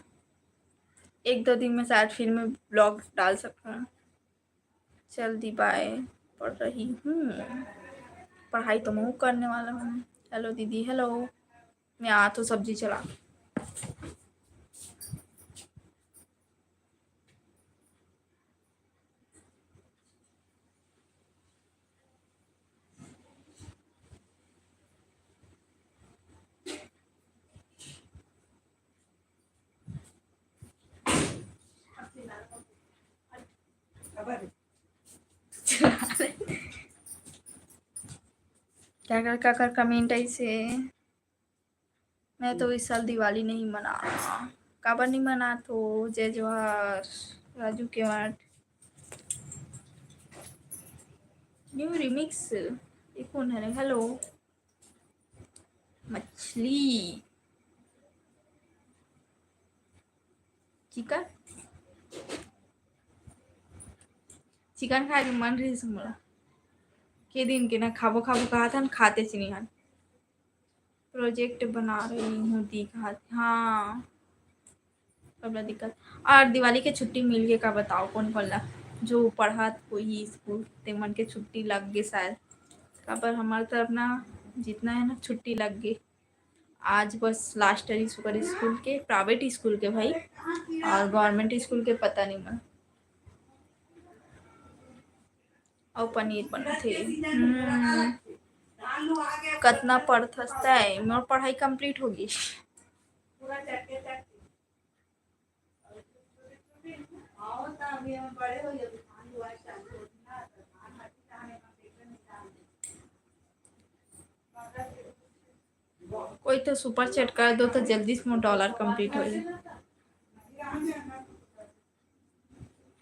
1-2 दिन में शायद फिर मैं ब्लॉग डाल सकूँ। चल दी बाय पढ़ रही हूँ। पढ़ाई तो मैं करने वाला हूँ। हेलो दीदी हेलो मैं आ तो सब्जी चला। क्या कर कमेंट ऐसे। मैं तो इस साल दिवाली नहीं मना रहा। काबर नहीं मना तो जय जोहार राजू के वाट न्यू रिमिक्स ये कौन है? हेलो मछली चिकन चिकन खाए के मन रही हमरा के दिन के ना खाबो खाबो कहा था ना खाते से नहीं। प्रोजेक्ट बना रही हूँ दिखा। हाँ कब दिक्कत और दिवाली के छुट्टी मिल गए का बताओ कौन कौन ला जो पढ़ा कोई स्कूल ते मन के छुट्टी लग गई शायद का पर हमारे तरफ ना जितना है ना छुट्टी लग गई। आज बस लास्ट है सुपर स्कूल के प्राइवेट स्कूल के भाई और गवर्नमेंट स्कूल के पता नहीं मैं और पनीर बना थे। कितना पढ़ता है मोर पढ़ाई कंप्लीट होगी। अभी हम बड़े हो जब धान बुआई चालू होती ना तो धान मट्टी दाने में पेपर निकाल दे मगर कोई तो सुपर चैट कर दो तो जल्दी से $1 कंप्लीट हो जाए।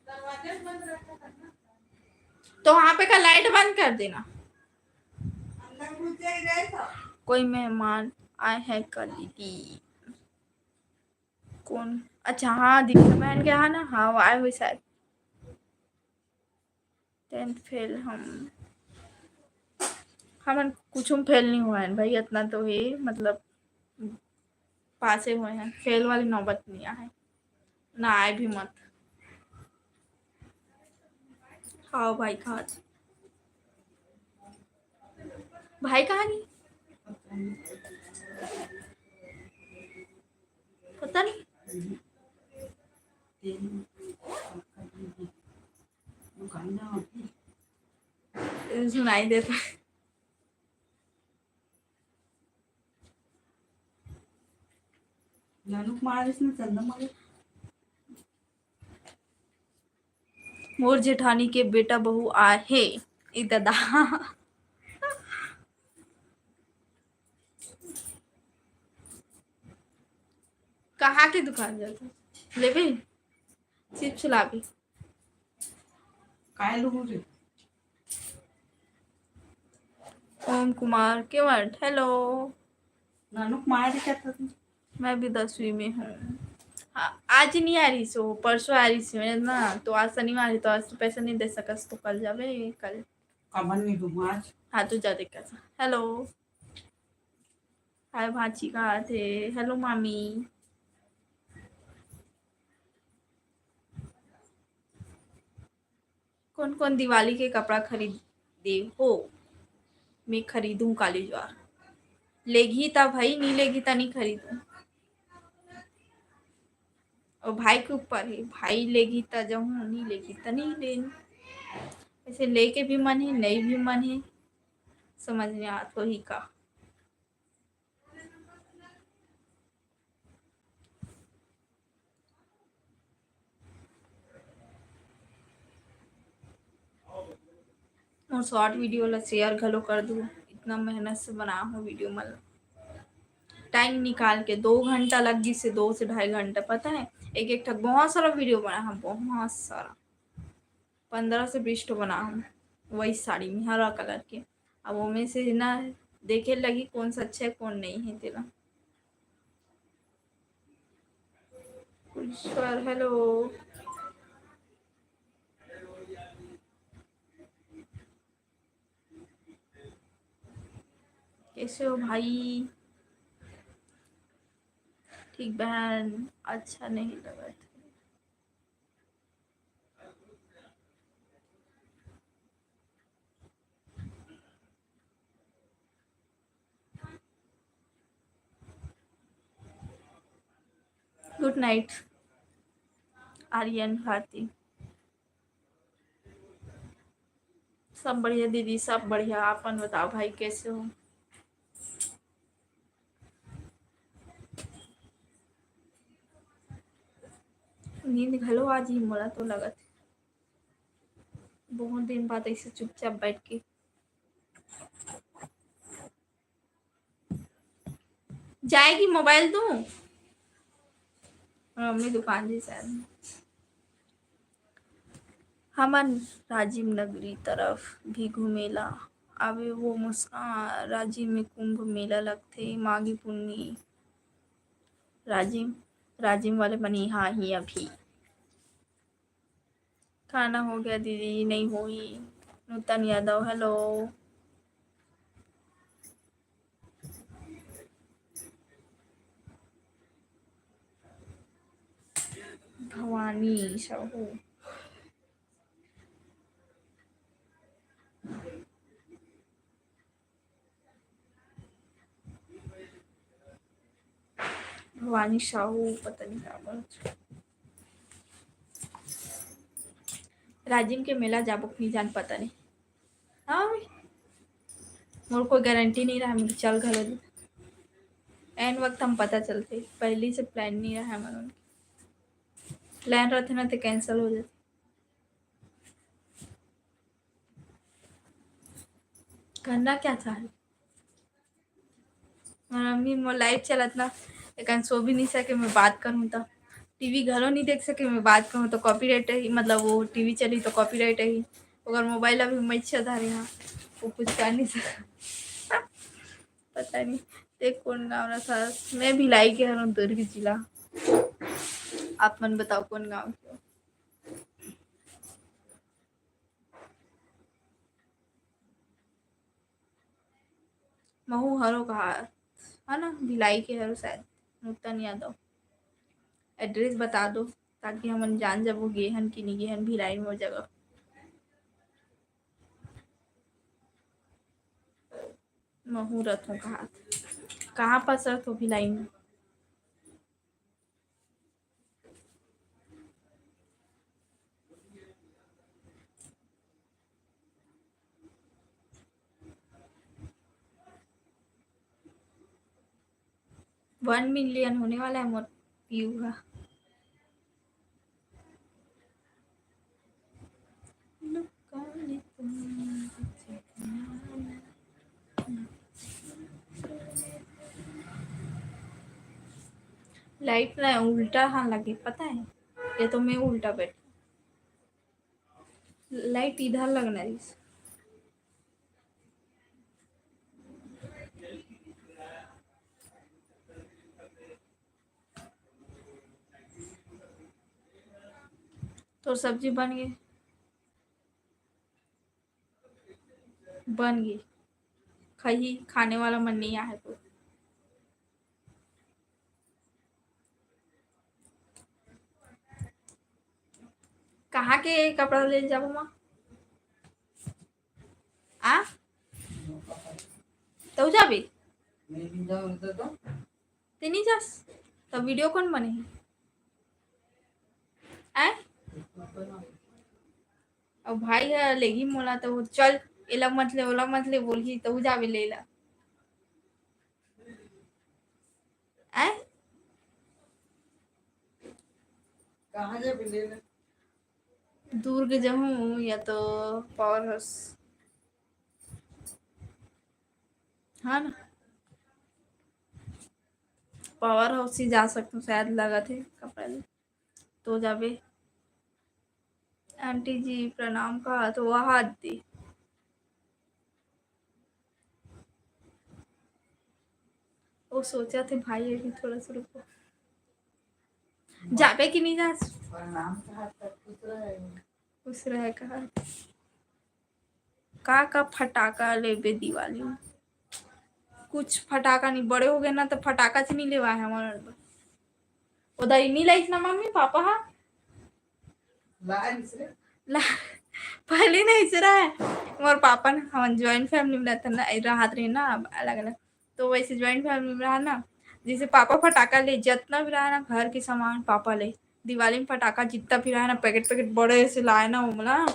दरवाजे बंद रखा करना तो वहां पे का लाइट बंद कर देना। अंदर घुस जाए गए तो कोई मेहमान आए हैं कल दीदी। कौन? अच्छा हाँ दीदी बहन के यहाँ ना, हाँ वो आए हुए शायद। 10th फेल हम कुछ फेल नहीं हुआ है भाई, इतना तो है मतलब पासे हुए हैं, फेल वाली नौबत नहीं आए ना, आए भी मत। खाओ भाई खा। भाई कहाँ गई पता नहीं। सुनाई देता है। मोर जेठानी के बेटा बहू आहे दादा। कहाँ की दुकान जाता ले भी चिप्स ला भी काय लोगों रे ओम कुमार केवट हेलो। नानुक मार क्या था मैं भी 10वीं में हूँ। हाँ, आज नहीं आ रही सो परसों आ रही सी मैं ना, तो आज शनिवार है तो आज तो पैसा नहीं दे सकस तो कल जावे कल। कमन नहीं दूँ आज हाँ तो जा देख कैसा। हेलो हाय भाची कहाँ थे? हेलो मामी। कौन कौन दिवाली के कपड़ा खरीदे हो? मैं खरीदूं काली ज्वार। लेगी ता भाई, नहीं लेगी ता नहीं खरीदूं। और भाई के ऊपर है, भाई लेगी ता जाऊं, नहीं लेगी ता नहीं लेनी। ऐसे लेके भी मन है, नहीं भी मन है, समझ में आ तो ही का। और शॉर्ट वीडियो ला शेयर घलो कर दूँ, इतना मेहनत से बना हूँ वीडियो मतलब टाइम निकाल के 2 घंटा लग गई से 2 से ढाई घंटा पता है। एक एक तक बहुत सारा वीडियो बना है, बहुत सारा 15 से 20 तो बना हूँ वही साड़ी में हरा कलर के। अब वो में से ना देखे लगी कौन सा अच्छा है कौन नहीं है तेरा। पुष्कर हेलो। कैसे हो भाई? ठीक बहन, अच्छा नहीं लगा था। Good night Aryan Bharti. सब बढ़िया दीदी, सब बढ़िया। आपन बताओ भाई कैसे हो? नींद घलो आज ही मोला तो लगत है। बहुत दिन बाद ऐसे चुपचाप बैठ के जाएगी मोबाइल दूं? मम्मी दुकान जी शायद। हमन राजीव नगरी तरफ भी घूमेला आवे वो मुस्कान। राजीव में कुंभ मेला लगथे माघी पुन्नी। राजीव राजीव वाले बनी हाँ ही अभी। खाना हो गया दीदी? नहीं हुई। नूतन यादव हेलो। भवानी साहू भवानी साहू पता नहीं क्या बोलत। राजिम के मेला जाबो नहीं जान पता नहीं। हाँ मोर कोई गारंटी नहीं रहा मेरे चल घलो दे। एन वक्त हम पता चलते, पहले से प्लान नहीं रहा मन। प्लान रहते ना तो कैंसिल हो जाते। करना क्या चाह रही? मम्मी मोर लाइट चलत ना, लेकिन सो भी नहीं सके मैं बात करूँ तो टीवी घरों नहीं देख सके मैं बात करूँ तो कॉपीराइट है, मतलब वो टीवी चली तो कॉपीराइट है। अगर मोबाइल अभी मैं धरे यहाँ वो कुछ कर नहीं सका। पता नहीं देख कौन गाँव रहा था। मैं भिलाई के हूँ, दुर्ग जिला। आप मन बताओ कौन गाँव के हो? महू हरो कहा है ना, भिलाई के हरो शायद, नूतन यादव। एड्रेस बता दो ताकि हम जान जब वो गेहन की नहीं गेहन भिलाई में वो जगह। मुहूर्त हो कहाँ पर सर तो भिलाई में? वन मिलियन होने वाला है मोर व्यू का। लाइट ना उल्टा हाँ लगे पता है, ये तो मैं उल्टा बैठ, लाइट इधर लगना है। तो सब्जी बन गई, बन गई। खही खाने वाला मन नहीं आया तो कहाँ के कपड़ा ले जाबो माँ आ तो जाबे ते नहीं जास तो वीडियो कौन बने आए? और भाई है लेगी मोला तो वो चल एला मत ले ओला मत ले बोल ही तो जाबे लेला आए? कहाँ जाबे लेला? दुर्ग जाऊँ या तो पावर हाउस, हाँ ना पावर हाउस ही जा सकते हो शायद, लगा थे कपड़ा ले तो जाबे। आंटी जी प्रणाम कहा तो वहाँ दी वो सोचा थे भाई अभी थोड़ा सा रुको जाबे कि नहीं जा प्रणाम कहा तब खुश रहे कहा का फटाका लेबे दिवाली में? कुछ फटाका नहीं, बड़े हो गए ना तो फटाका से नहीं लेवा है हमारा उधर नहीं लाइस ना मम्मी पापा हाँ ला पहले नहीं से रहा है मोर पापा ना हम ज्वाइंट फैमिली में रहता ना राहत रहे ना अलग अलग, तो वैसे ज्वाइंट फैमिली में रहा ना, जैसे पापा फटाका ले जितना भी रहा ना घर के सामान पापा ले, दिवाली में फटाका जितना भी रहा ना पैकेट पैकेट बड़े से लाए ना उमला,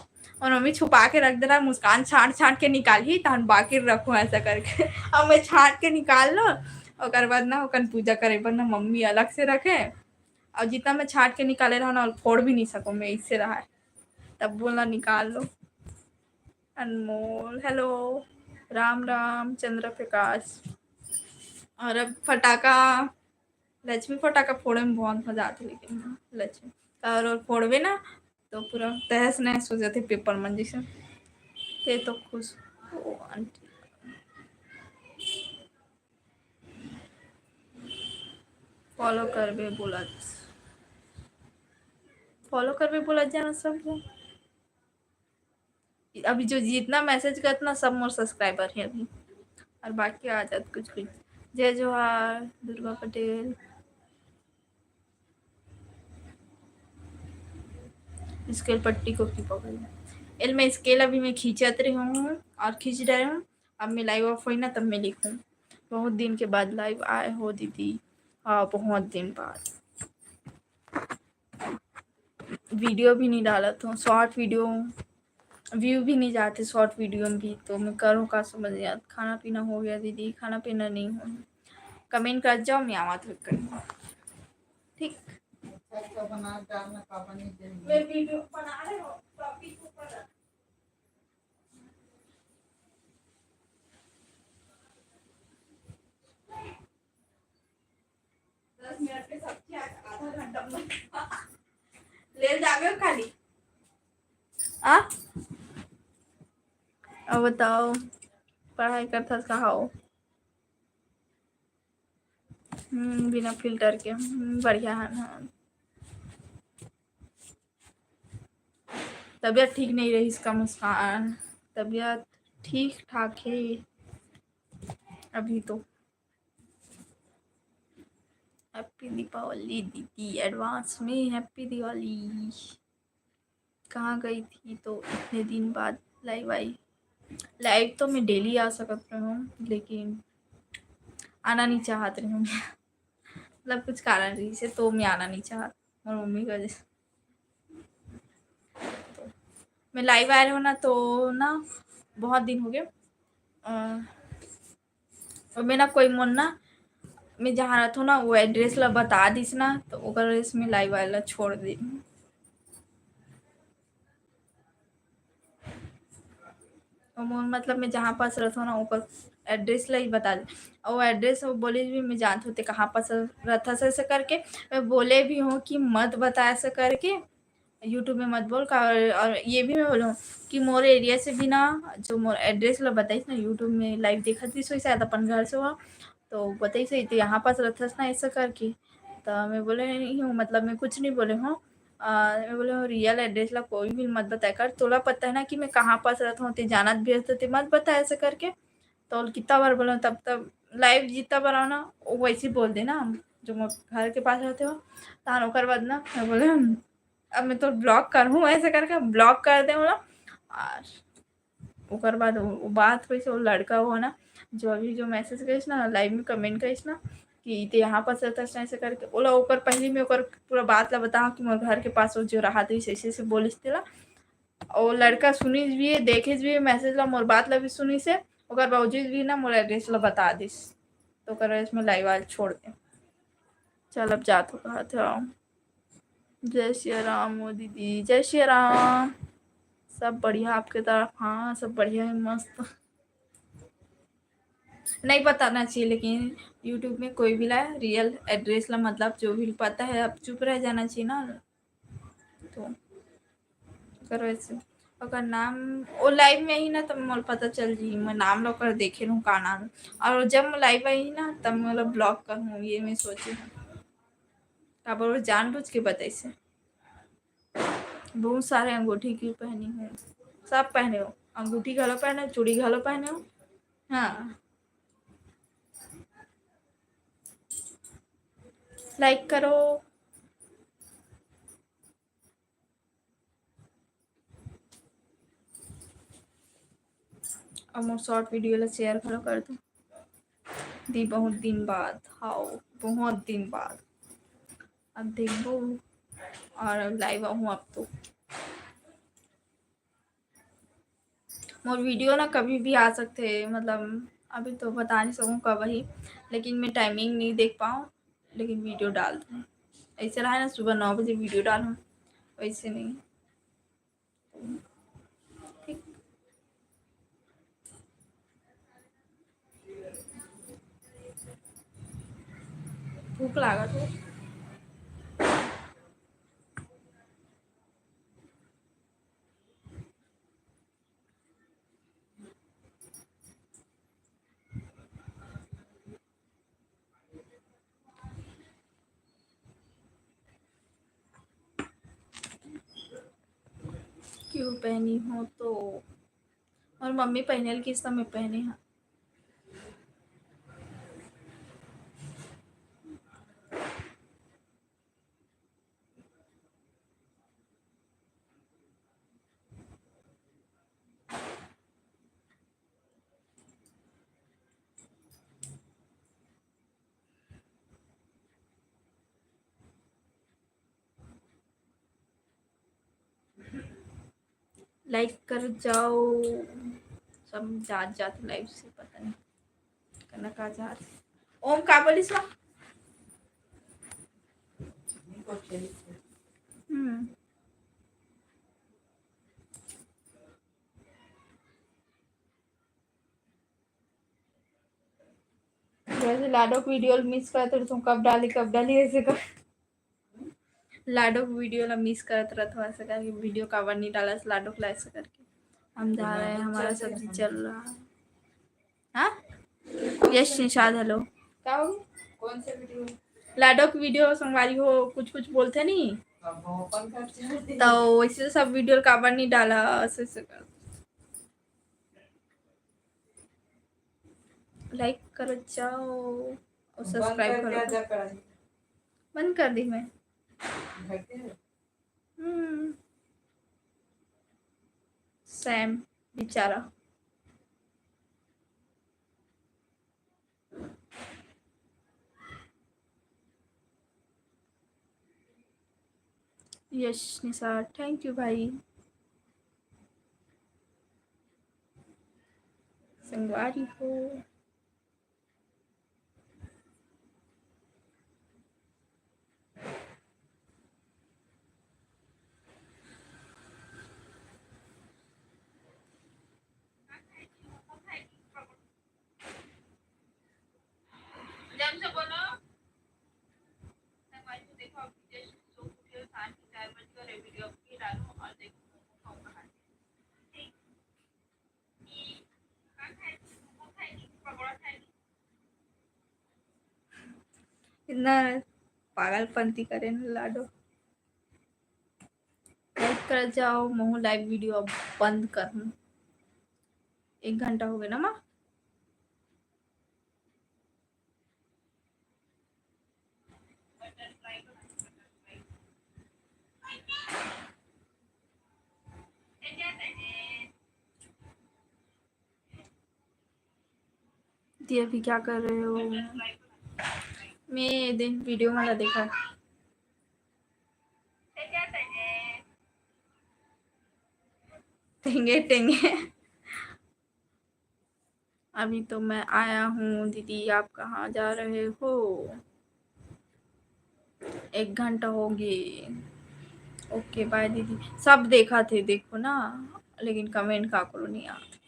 और मम्मी छुपा के रख दे रहा, मुस्कान छाट छाट के निकाल ही तहन बाकी रखो ऐसा करके। अब मैं छाट के निकाल लो और बाद ना ओकन पूजा करे पर ना मम्मी अलग से रखे, और जितना मैं छाट के निकाले रहा ना फोड़ भी नहीं सकूँ मैं, इससे रहा है तब बोला निकाल लो। अनमोल हेलो, राम राम चंद्र प्रकाश। और अब फटाका लक्ष्मी फटाका फोड़े में बहुत मजा आती, लेकिन लक्ष्मी और फोड़वे ना तो पूरा तहस नहस हो जाते पेपर मन जैसे ते तो खुश ओ आंटी। फॉलो करबे बोला, फॉलो करबे बोला जाना सब लोग। अभी जो जितना मैसेज करता ना सब मोर सब्सक्राइबर है अभी, और बाकी आ जात कुछ कुछ। जय जोहार दुर्गा पटेल। स्केल पट्टी को की पकड़ एल मैं स्केल अभी मैं खींचत रही हूँ और खींच रही हूँ। अब मैं लाइव ऑफ हुई ना तब मैं लिखूँ, बहुत दिन के बाद लाइव आए हो दीदी। हाँ बहुत दिन बाद वीडियो भी नहीं डाला था, शॉर्ट वीडियो व्यू भी नहीं जाते शॉर्ट वीडियो में भी, तो मैं करूँ का समझ याद। खाना पीना हो गया दीदी? खाना पीना नहीं हो, कमेंट कर जाओ मैं आवा तो करूँगा ठीक। बना डालना पापा नहीं मैं वीडियो बना रहे हो टॉपिक ऊपर तेल जागे खाली आ अब बताओ पढ़ाई करता कहा हो। बिना फिल्टर के बढ़िया है ना। तबीयत ठीक नहीं रही इसका मुस्कान। तबीयत ठीक ठाक है अभी तो। हैप्पी दीपावली दीदी एडवांस में हैप्पी दिवाली। कहाँ गई थी तो इतने दिन बाद लाइव आई। लाइव तो मैं डेली आ सकती हूँ लेकिन आना नहीं चाहत रही हूँ मतलब कुछ कारण रही से तो मैं आना नहीं चाहत और मम्मी की वजह से। तो मैं लाइव आ रही हूँ ना तो ना बहुत दिन हो गए और मेरा कोई मन ना मैं जहाँ रहता हूँ ना वो एड्रेस ला बता दीस ना तो ओकर इसमें लाइव आएला छोड़ दी। और मतलब मैं जहाँ पास रहता हूँ ना ओकर एड्रेस ला ही बता दी और वो एड्रेस वो बोले भी मैं जानती हूँ कहाँ पास रहता से ऐसे करके। मैं बोले भी हूँ कि मत बता ऐसे करके यूट्यूब में मत बोल का। और ये भी मैं बोलूँ कि मोर एरिया से भी ना जो मोर एड्रेस ला बताइस ना यूट्यूब में लाइव देखा थी सो शायद अपन घर से हुआ तो बताइए सही तो यहाँ पास रहता ना ऐसा करके। तो मैं बोले नहीं हूँ मतलब मैं कुछ नहीं बोले हूँ। मैं बोले हूँ रियल एड्रेस ला कोई भी मत बताया कर तोला पता है ना कि मैं कहाँ पास रहता हूँ ते जानत भी रहते ते मत बता ऐसे करके। तो कितना बार बोला तब तब लाइव जितना बार आओ ना वो वैसे ही बोल देना जो घर के पास रहते हो तहन ओकर बाद ना मैं बोले अब मैं तो ब्लॉक करूँ ऐसे करके ब्लॉक कर दे बोला। और ओकर बाद वो बात वैसे वो लड़का हो ना जो अभी जो मैसेज करीस ना लाइव में कमेंट करीस ना कि ते यहाँ पास रहता ऐसे करके बोला ओकर पहले में ओकर पूरा बात ला बताओ कि मोर घर के पास वो जो रहा थी ऐसे ऐसे बोलिस तेला और लड़का सुनिस भी है देखिस भी है मैसेज ला मोर बात ला भी सुनिस से ओकर बावजूद भी ना मोर एड्रेस ला बता दिस तो ओकर इसमें लाइव आज छोड़ दे। चल अब जात हो कहा था। जय श्री राम ओ दीदी जय श्री राम। सब बढ़िया आपके तरफ। हाँ सब बढ़िया है मस्त। नहीं बताना चाहिए लेकिन यूट्यूब में कोई भी लाए रियल एड्रेस ला मतलब जो भी पता है अब चुप रह जाना चाहिए ना। तो करो ऐसे अगर नाम वो लाइव में ही ना तब मोल पता चल जी मैं नाम लो कर देखे लूँ का नाम और जब मैं लाइव आई ना तब मतलब ब्लॉक करूँ ये मैं सोची हूँ। अब और जानबूझ के बताइए बहुत सारे अंगूठी क्यों पहनी हूँ सब पहने हो अंगूठी घलो पहने चूड़ी घलो पहने हो। हाँ लाइक करो। और मोर शॉर्ट वीडियो ला शेयर करो कर दो दी बहुत दिन बाद। हाँ बहुत दिन बाद अब देखो और लाइव आऊँ अब तो मोर वीडियो ना कभी भी आ सकते हैं मतलब अभी तो बता नहीं सकूँ कब ही लेकिन मैं टाइमिंग नहीं देख पाऊँ लेकिन वीडियो डाल दूँ ऐसे रहा है ना सुबह 9 बजे वीडियो डालूँ वैसे नहीं। ठीक भूख लागत हो। क्यों पहनी हो तो और मम्मी पहने किस समय पहने हैं। लाइक कर जाओ सब जात जात लाइव से पता नहीं करना का जात। ओम का बोलिस ना। जैसे लाडो की वीडियो मिस करते तुम कब डाली ऐसे कर लाडो वीडियो ला मिस करत रहत हो ऐसा करके वीडियो कवर नहीं डाला लाडो ला ऐसा करके हम जा रहे हैं हमारा सब्जी चल रहा है हाँ यश निषाद हेलो क्या हो कौन सा वीडियो? लाडो की वीडियो संगवारी हो कुछ कुछ बोलते नहीं अब ओपन करते तो वैसे सब वीडियो कवर नहीं डाला ऐसे से कर लाइक कर जाओ और सब्सक्राइब करो बंद कर दी मैं सैम बेचारा यश निसार थैंक यू भाई संगवारी हो जब से बोलो संगवारी को देखो अभी जस्ट सो उठे हो 4 बजे और वीडियो की डालो और देखो खाओ कहां ठीक का खाएगी पकौड़ा खाएगी इतना पागलपंती करे ना लाडो लाइक कर जाओ महू लाइव वीडियो अब बंद कर 1 घंटा हो गया ना माँ दी अभी क्या कर रहे हो मैं दिन वीडियो वाला देखा टेंगे टेंगे अभी तो मैं आया हूँ दीदी आप कहाँ जा रहे हो 1 घंटा हो गए ओके बाय दीदी सब देखा थे देखो ना लेकिन कमेंट का करो नहीं आते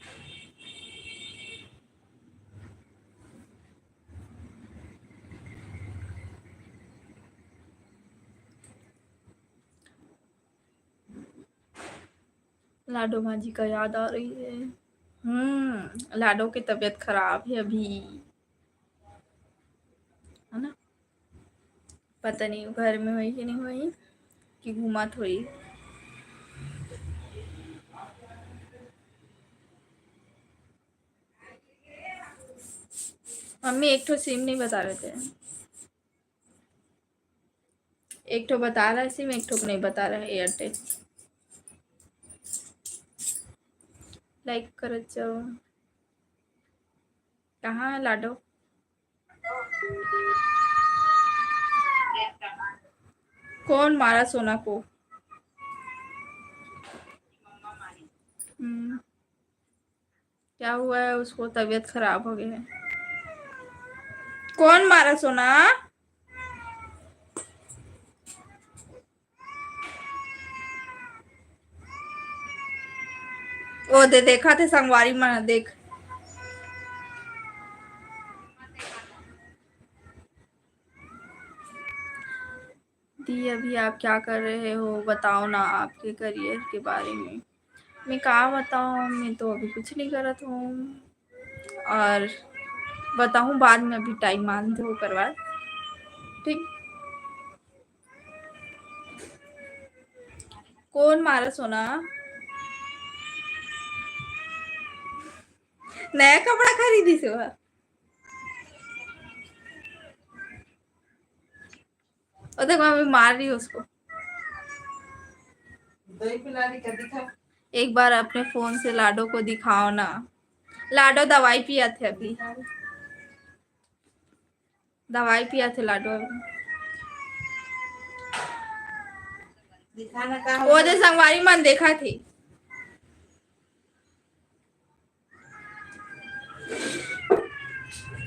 लाडो माँ जी का याद आ रही है लाडो की तबीयत खराब है अभी है ना पता नहीं घर में हुई कि नहीं हुई कि घुमा थोड़ी मम्मी एक तो सिम नहीं बता रहे थे एक तो बता रहा है सिम एक तो नहीं बता रहा है एयरटेल लाइक कर जाओ कहाँ है लाडो कौन मारा सोना को क्या हुआ है उसको तबीयत खराब हो गई है कौन मारा सोना ओ दे देखा थे संगवारी में देख दी अभी आप क्या कर रहे हो बताओ ना आपके करियर के बारे में मैं कहा बताऊँ मैं तो अभी कुछ नहीं करत हूँ और बताऊँ बाद में अभी टाइम मान दो करवा ठीक कौन मारा सोना नया कपड़ा खरीदी से वह देखो अभी मार रही हूँ उसको दही पिलाने का दिखा एक बार अपने फोन से लाडो को दिखाओ ना लाडो दवाई पिया थे अभी दवाई पिया थे लाडो अभी दिखाना का वो जो संगवारी मन देखा थी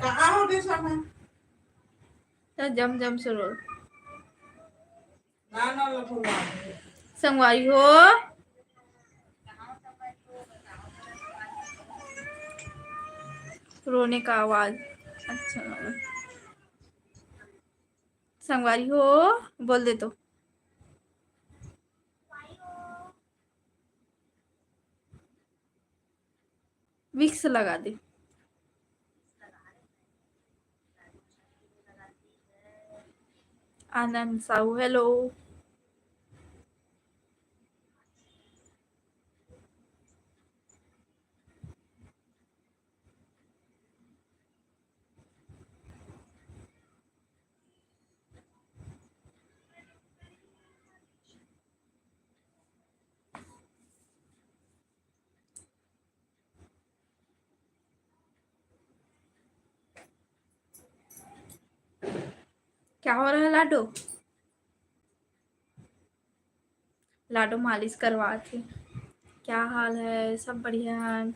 कहाँ हो गए सोना जम जम से रो ना ना लगूंगा संगवारी हो रोने का आवाज अच्छा संगवारी हो बोल दे तो विक्स लगा दे। आनंद साहू हेलो। क्या हो रहा है लाडो? लाडो मालिश करवा थे। क्या हाल है? सब बढ़िया है?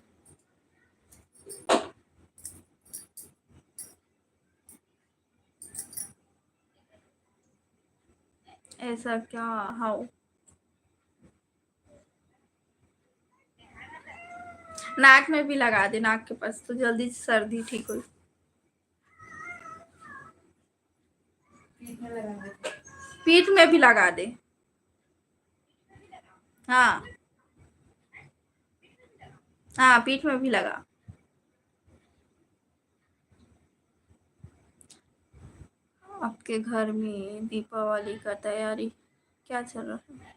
ऐसा क्या? हाउ? नाक में भी लगा दे, नाक के पास तो जल्दी सर्दी ठीक हो। पीठ में भी लगा दे। हाँ हाँ, पीठ में भी लगा। आपके घर में दीपावली का तैयारी क्या चल रहा है?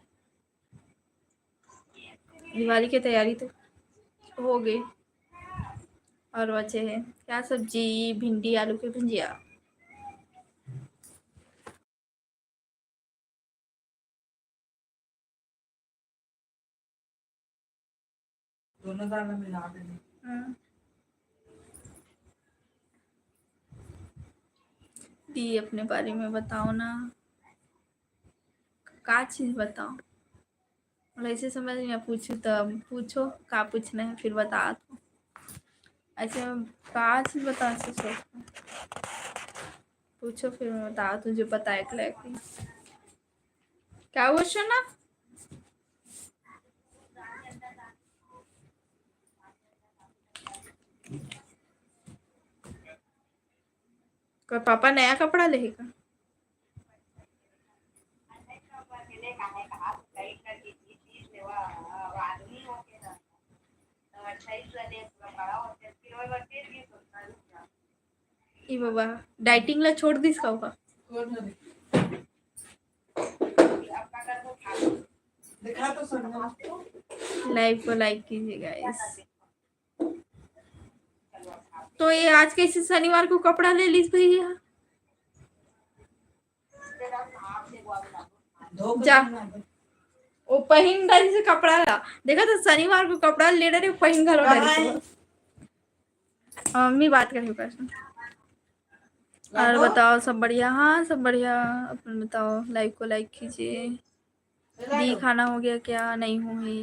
दिवाली की तैयारी तो हो गई और बचे हैं क्या? सब्जी भिंडी आलू की भुजिया। दोनों दाल मिला देंगे। दी अपने बारे में बताओ ना, का चीज बताओ। और ऐसे समझ में पूछू तब पूछो का पूछना है फिर बता दो। ऐसे का चीज बता ऐसे सोचो, पूछो फिर मैं बता तुझे पता है कि क्या पूछो ना। कोई पापा नया कपड़ा लेगा? ई बाबा डाइटिंग ला छोड़ दिस का होगा। दिखा तो समझो। लाइव को लाइक कीजिए गाइस। तो ये आज कैसे शनिवार को कपड़ा ले लीस भैया? जा वो पहिन डाली से कपड़ा ला। देखा तो शनिवार को कपड़ा ले रहे पहिन घलो डाली। मम्मी बात करें पर्सन। और बताओ सब बढ़िया? हाँ सब बढ़िया। अपन बताओ, लाइव को लाइक कीजिए। दी खाना हो गया क्या? नहीं हुई।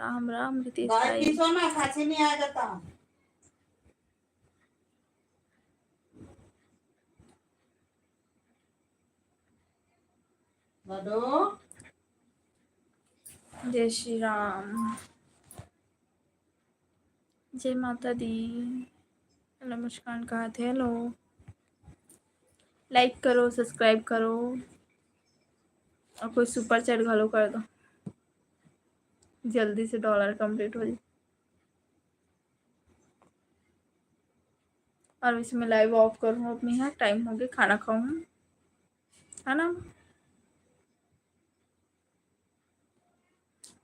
राम राम रितेश भाई। जय श्री राम, जय माता दी। हेलो मुस्कान कहा थे? हेलो, लाइक करो सब्सक्राइब करो और कोई सुपर चैट घलो कर दो, जल्दी से डॉलर कंप्लीट हो जाए। और इसमें लाइव ऑफ करूँ अपनी। यहाँ टाइम हो गया, खाना खाऊँ है ना।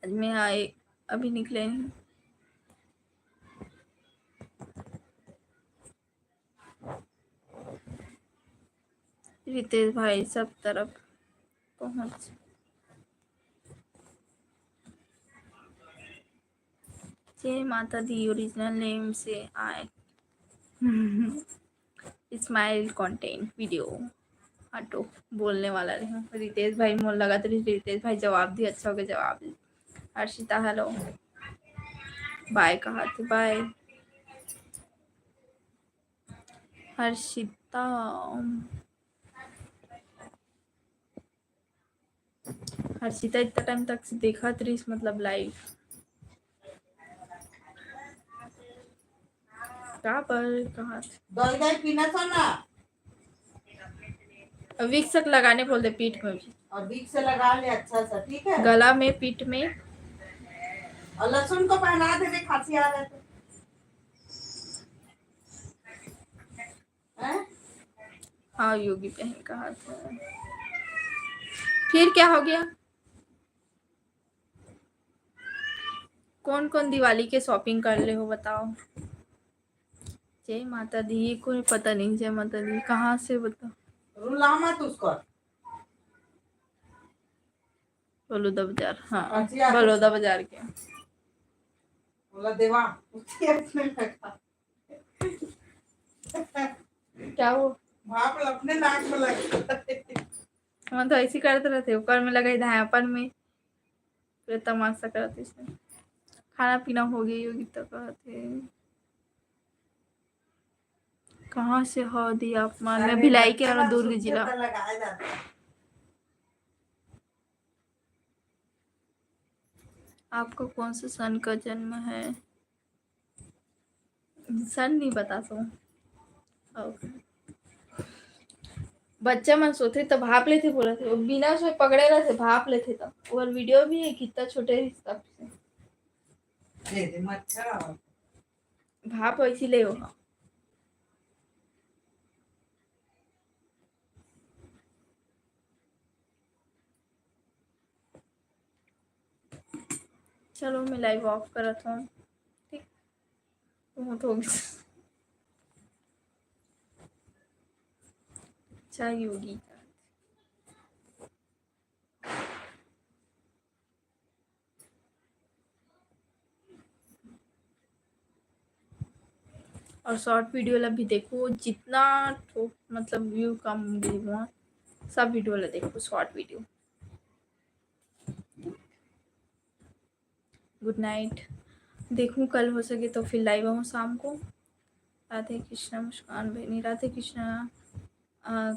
आज मैं आए अभी निकले नहीं। रितेश भाई सब तरफ पहुंच। जय माता दी ओरिजिनल नेम से आए। स्माइल कंटेंट वीडियो हटो बोलने वाला रहे। रितेश भाई मोल लगा तो रितेश भाई जवाब दी, अच्छा हो गया जवाब दी। हर्षिता हेलो, बाय कहा थे? बाय हर्षिता। हर्षिता इतना टाइम तक से देखा त्रिस मतलब लाइव कहाँ पर कहा पीना था ना। विक्स लगाने बोल दे पीठ में भी। और विक्स से लगा ले अच्छा सा, ठीक है। गला में पीठ में। और लहसुन को पहना दे, खांसी आ रहा है। हैं? हाँ योगी बहन का हाथ है। फिर क्या हो गया? कौन कौन दिवाली के शॉपिंग कर ले हो बताओ? जय माता दी, ये कोई पता नहीं। जय माता दी कहाँ से बताओ? रुला मत उसको। बलौदा बाजार, हाँ अच्छी आदत। बलौदा बाजार के। बोला देवा उसकी अपने लगा। क्या वो? भाप अपने नाक में लगा। हम तो ऐसे करते रहते, ऊपर में लगे धायापन में फिर तमाशा करते इसमें। खाना पीना हो गई होगी तो कहते कहाँ से हो दिया अपमान में। भिलाई के और दुर्ग जिला। लगाया जाता है। आपको कौन से सन का जन्म है? सन नहीं बता सो। बच्चा मन सोते तो भाप लेते, बोला थे बिना उसमें पकड़े रहते भाप लेते। तब और वीडियो भी है कितना छोटे तब से मच्छर भाप वैसी ले हो। चलो मैं लाइव ऑफ करत हूँ। ठीक तो अच्छा योगी और शॉर्ट वीडियो ला भी देखो जितना मतलब व्यू कम हुआ सब वीडियो ला देखो शॉर्ट वीडियो। Good night. देखूँ कल हो सके तो फिर लाइव आऊँ शाम को। राधे कृष्णा मुस्कान बहनी, राधे कृष्णा।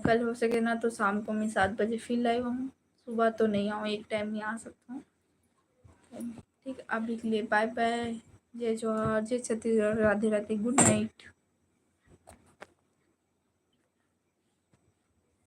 कल हो सके ना तो शाम को मैं 7 बजे फिर लाइव आऊँ। सुबह तो नहीं आऊँ, एक टाइम ही आ सकता हूँ। ठीक अभी के लिए बाय बाय। जय जवाहर, जय छत्तीसगढ़, राधे राधे, गुड नाइट।